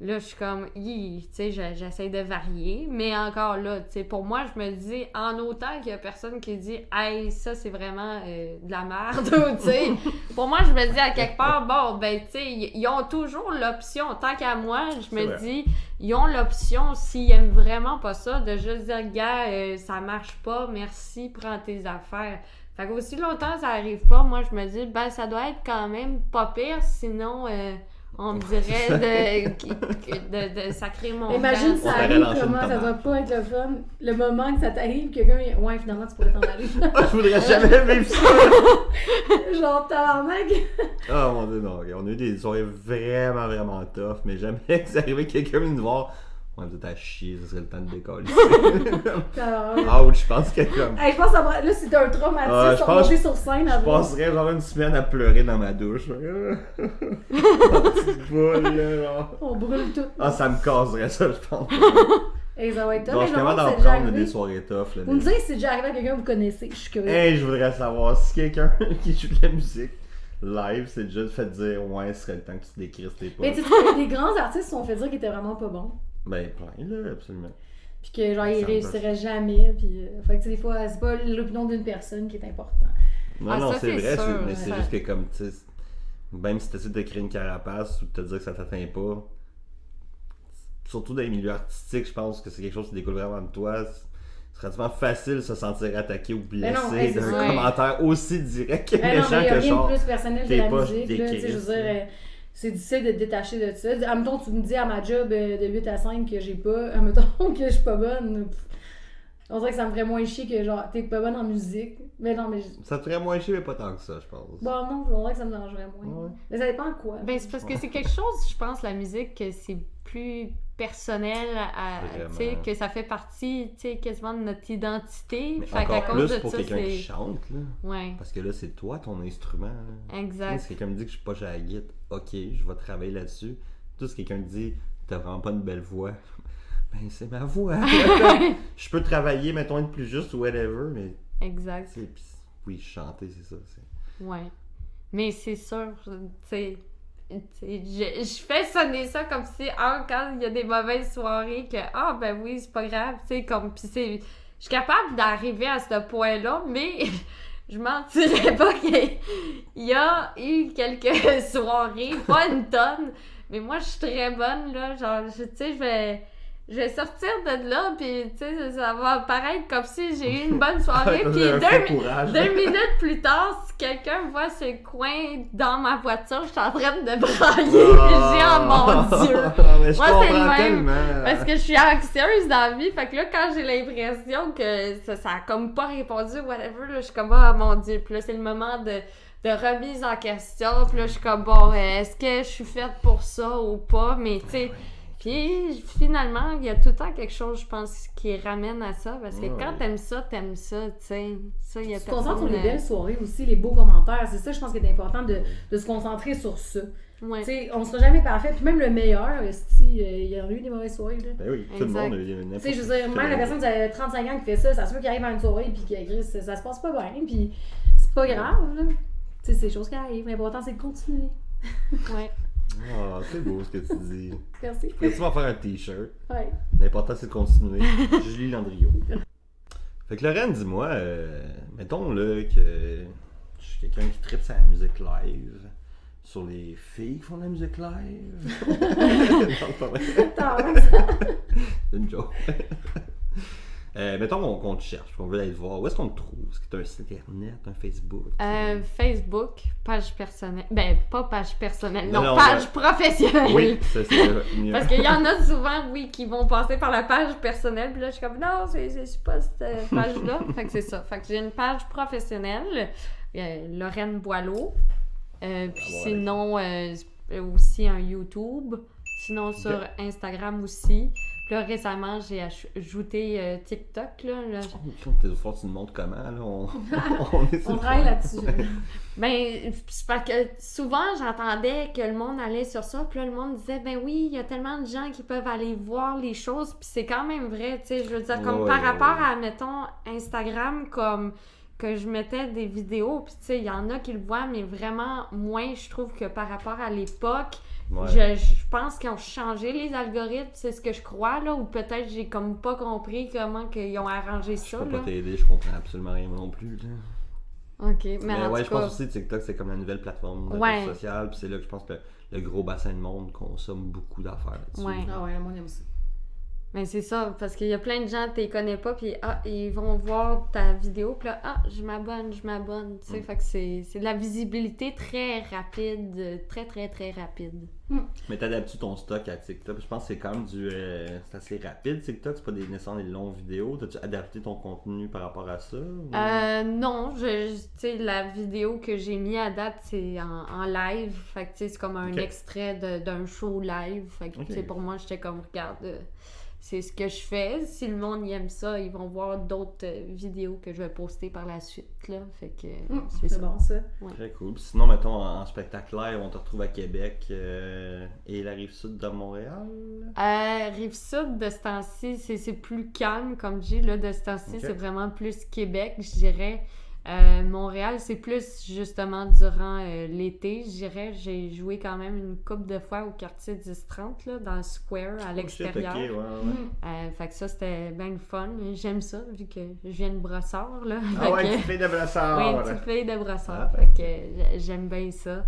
là, je suis comme, tu sais, j'essaie de varier. Mais encore là, tu sais, pour moi, je me dis, en autant qu'il y a personne qui dit, hey, ça, c'est vraiment de la merde, tu sais. Pour moi, je me dis à quelque part, bon, ben, tu sais, ils ont toujours l'option, tant qu'à moi, je me dis, ils ont l'option, s'ils aiment vraiment pas ça, de juste dire, gars, ça marche pas, merci, prends tes affaires. Fait qu'aussi longtemps ça arrive pas, moi je me dis, ben ça doit être quand même pas pire, sinon on me dirait de sacrer mon Imagine camp. ça On aurait arrive, lancé une comment ça tomate. doit pas être le fun. Le moment que ça t'arrive, quelqu'un, ouais, finalement tu pourrais t'en aller. Ah, je voudrais jamais vivre ça! Genre, tabarnak. Ah mon dieu, non, on a eu des soirées vraiment, vraiment tough, mais jamais que c'est arrivé que quelqu'un vient nous voir. On va à chier, ça serait le temps de décoller. Tabarnak. Je pense que comme. Hey, je pense que ça va... Là, c'était un traumatisme, Ah, je de pense- monter sur scène Je après. passerais genre une semaine à pleurer dans ma douche. Petite boule, là, genre. On brûle tout. Ah, ça me casserait ça, je pense. Et ça va être top. Genre, Mais je je suis me capable demande d'en si c'est déjà prendre des arrivé. soirées tough. Là, Vous me direz si c'est déjà arrivé à quelqu'un que vous connaissez. Je suis curieuse. Hey, je voudrais savoir si quelqu'un qui joue de la musique live s'est déjà fait dire ouais, ce serait le temps que tu te décrisses tes Mais potes. tu sais, des grands artistes se sont fait dire qu'ils étaient vraiment pas bons. Ben, plein, là, absolument. Puis que genre, Ça ils me réussiraient jamais. Puis, fait que tu sais, des fois, c'est pas l'opinion d'une personne qui est importante. Non, Ah, non, ça, c'est c'est vrai, sûr, mais c'est ouais. juste que comme, tu sais, même si tu essaies de créer une carapace ou de te dire que ça t'atteint pas, surtout dans les milieux artistiques, je pense que c'est quelque chose qui découle vraiment de toi. C'est relativement facile de se sentir attaqué ou Mais non, blessé hey, c'est d'un ça. commentaire aussi direct que Eh non, mais méchant il y a que rien de genre. plus personnel que t'es la pas musique. Là, tu sais, je veux dire, c'est difficile de te détacher de ça. Admettons, tu me dis à ma job de 8 à 5 que j'ai pas. Admettons que je suis pas bonne. On dirait que ça me ferait moins chier que genre, t'es pas bonne en musique. Mais non, mais. Ça te ferait moins chier, mais pas tant que ça, je pense. Bon, non, on dirait que ça me dérangerait moins. Ouais. Mais ça dépend de quoi. Ben, c'est parce que c'est quelque chose, je pense, la musique, que c'est plus personnel, tu sais, Vraiment. que ça fait partie, tu sais, quasiment de notre identité. Mais Fait qu'à encore cause plus de pour ça, quelqu'un qui c'est... chante, là. Ouais, Parce que là, c'est toi ton instrument. Là. Moi, exact. si quelqu'un me dit que je suis pas chez la guitare, ok, je vais travailler là-dessus. Tout ce que quelqu'un me dit, t'as vraiment pas une belle voix. Ben, c'est ma voix. Je peux travailler, mettons, être plus juste ou whatever, mais. Exact. Oui, chanter, c'est ça. Ouais. Mais c'est sûr, tu sais, je fais sonner ça comme si, quand il y a des mauvaises soirées, que, ben oui, c'est pas grave, tu sais, comme, pis je suis capable d'arriver à ce point-là, mais je mentirais pas qu'il y a eu quelques soirées, pas une tonne, mais moi, je suis très bonne, là, genre, tu sais, je vais sortir de là, puis tu sais, ça va paraître comme si j'ai eu une bonne soirée, puis 2 minutes plus tard, si quelqu'un me voit sur le coin dans ma voiture, je suis en train de brailler, mon Dieu! Mais je moi, c'est le même, tellement. parce que je suis anxieuse dans la vie, fait que là, quand j'ai l'impression que ça a comme pas répondu, whatever, là, je suis comme, mon Dieu, puis là, c'est le moment de remise en question, puis là, je suis comme, bon, est-ce que je suis faite pour ça ou pas, mais tu sais... Puis finalement, il y a tout le temps quelque chose, je pense, qui ramène à ça. Parce que quand t'aimes ça, tu sais. Ça, il y a tu te personne... concentres sur les belles soirées aussi, les beaux commentaires. C'est ça, je pense qu'il est important de se concentrer sur ça. Ouais. Tu sais, on sera jamais parfait. Puis même le meilleur, il y en a eu des mauvaises soirées. Là. Ben oui, tout le monde a eu n'importe. Tu sais, je veux dire, même la personne qui a 35 ans qui fait ça se peut qu'il arrive à une soirée puis qu'il écrit, ça se passe pas bien. Puis c'est pas grave, là. Tu sais, c'est des choses qui arrivent. L'important, c'est de continuer. Ouais. C'est beau ce que tu dis. Merci. Pourrais-tu m'en faire un t-shirt? Ouais. L'important, c'est de continuer. Julie Landriot. Fait que Lorraine, dis-moi, mettons là que je suis quelqu'un qui tripe sur la musique live, sur les filles qui font de la musique live. Non, pas vrai. C'est une joke. Mettons qu'on te cherche, qu'on veut aller te voir. Où est-ce qu'on te trouve? Est-ce que tu as un site internet, un Facebook? Facebook, page personnelle. Ben, pas page personnelle, non, Non, page professionnelle. Oui, ça c'est mieux. Parce qu'il y en a souvent, oui, qui vont passer par la page personnelle, puis là, je suis comme, non, c'est pas cette page-là. Fait que c'est ça. Fait que j'ai une page professionnelle, Lorraine Boileau. Puis sinon, aussi un YouTube. Sinon, sur Instagram aussi. Puis là, récemment, j'ai ajouté TikTok, là. Des fois, tu nous montres comment, là. On travaille là-dessus. Ben, c'est parce que souvent, j'entendais que le monde allait sur ça, puis là, le monde disait, ben oui, il y a tellement de gens qui peuvent aller voir les choses, puis c'est quand même vrai, tu sais, je veux dire, comme par rapport à, mettons, Instagram, comme que je mettais des vidéos, puis tu sais, il y en a qui le voient, mais vraiment moins, je trouve, que par rapport à l'époque. Ouais. Je pense qu'ils ont changé les algorithmes, c'est ce que je crois, là, ou peut-être j'ai comme pas compris comment ils ont arrangé ça. Je peux là. pas t'aider, je comprends absolument rien non plus. Là. Ok, mais en ouais, tout je cas... pense aussi que TikTok, c'est comme la nouvelle plateforme sociale, puis c'est là que je pense que le gros bassin de monde consomme beaucoup d'affaires là-dessus. Ouais. Ah ouais, le monde aime ça. Mais c'est ça, parce qu'il y a plein de gens, tu les connais pas, puis ils vont voir ta vidéo, puis là, je m'abonne, tu sais, fait que c'est de la visibilité très rapide, très, très, très rapide. Mais t'adaptes-tu ton stock à TikTok? Je pense que c'est quand même c'est assez rapide, TikTok, c'est pas nécessairement des longues vidéos. T'as-tu adapté ton contenu par rapport à ça? Ou... Non, tu sais, la vidéo que j'ai mis à date, c'est en live, fait que tu sais, c'est comme un extrait d'un show live, fait que tu sais, pour moi, j'étais comme, regarde... c'est ce que je fais. Si le monde y aime ça, ils vont voir d'autres vidéos que je vais poster par la suite. Là. Fait que c'est ça. Bon, ça. Ouais. Très cool. Puis sinon, mettons, en spectacle live, on te retrouve à Québec et la Rive-Sud de Montréal? Rive-Sud, de ce temps-ci, c'est plus calme, comme je dis. Là, de ce temps-ci, c'est vraiment plus Québec, je dirais. Montréal, c'est plus justement durant l'été, je dirais. J'ai joué quand même une couple de fois au quartier 10-30, là, dans le square, à l'extérieur. Shit, okay, ouais. Fait que ça, c'était bien le fun. J'aime ça, vu que je viens de Brossard. Là. Ah ouais, petite fille de Brossard! Oui, une petite fille de Brossard. Fait que j'aime bien ça.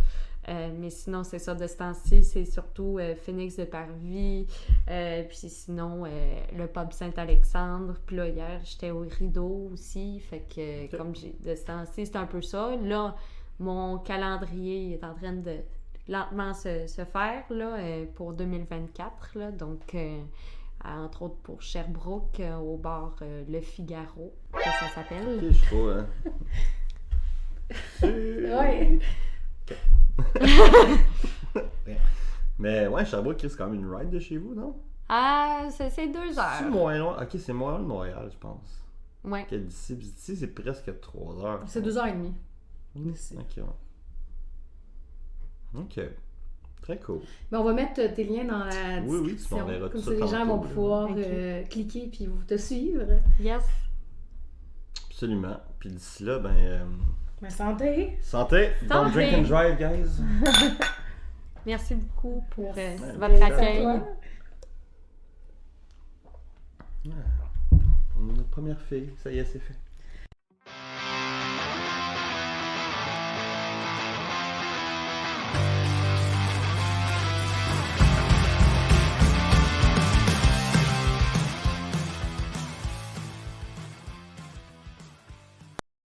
Mais sinon, c'est ça, de ce temps-ci, c'est surtout Phoenix de Parvis, puis sinon le pub Saint-Alexandre, puis là, hier, j'étais au Rideau aussi, fait que comme j'ai de ce temps-ci, c'est un peu ça. Là, mon calendrier est en train de lentement se faire, là, pour 2024, là, donc... entre autres pour Sherbrooke, au bar Le Figaro, que ça s'appelle. Je sais pas, hein. Ouais. Mais ouais, Sherbrooke, c'est quand même une ride de chez vous, non? C'est 2 heures. C'est moins loin. Ok, c'est moins loin de Montréal, je pense. Ouais. Que d'ici, c'est presque 3 heures. C'est 2h30. Ok, ouais. Ok. Très cool. Mais on va mettre tes liens dans la description. Oui, tu m'enverras comme tout ça, les gens vont pouvoir cliquer puis te suivre. Yes. Absolument. Puis d'ici là, Mais santé! Santé! Don't drink and drive, guys! Merci beaucoup pour Merci. votre Merci à accueil. toi. On a notre première fille, ça y est, c'est fait.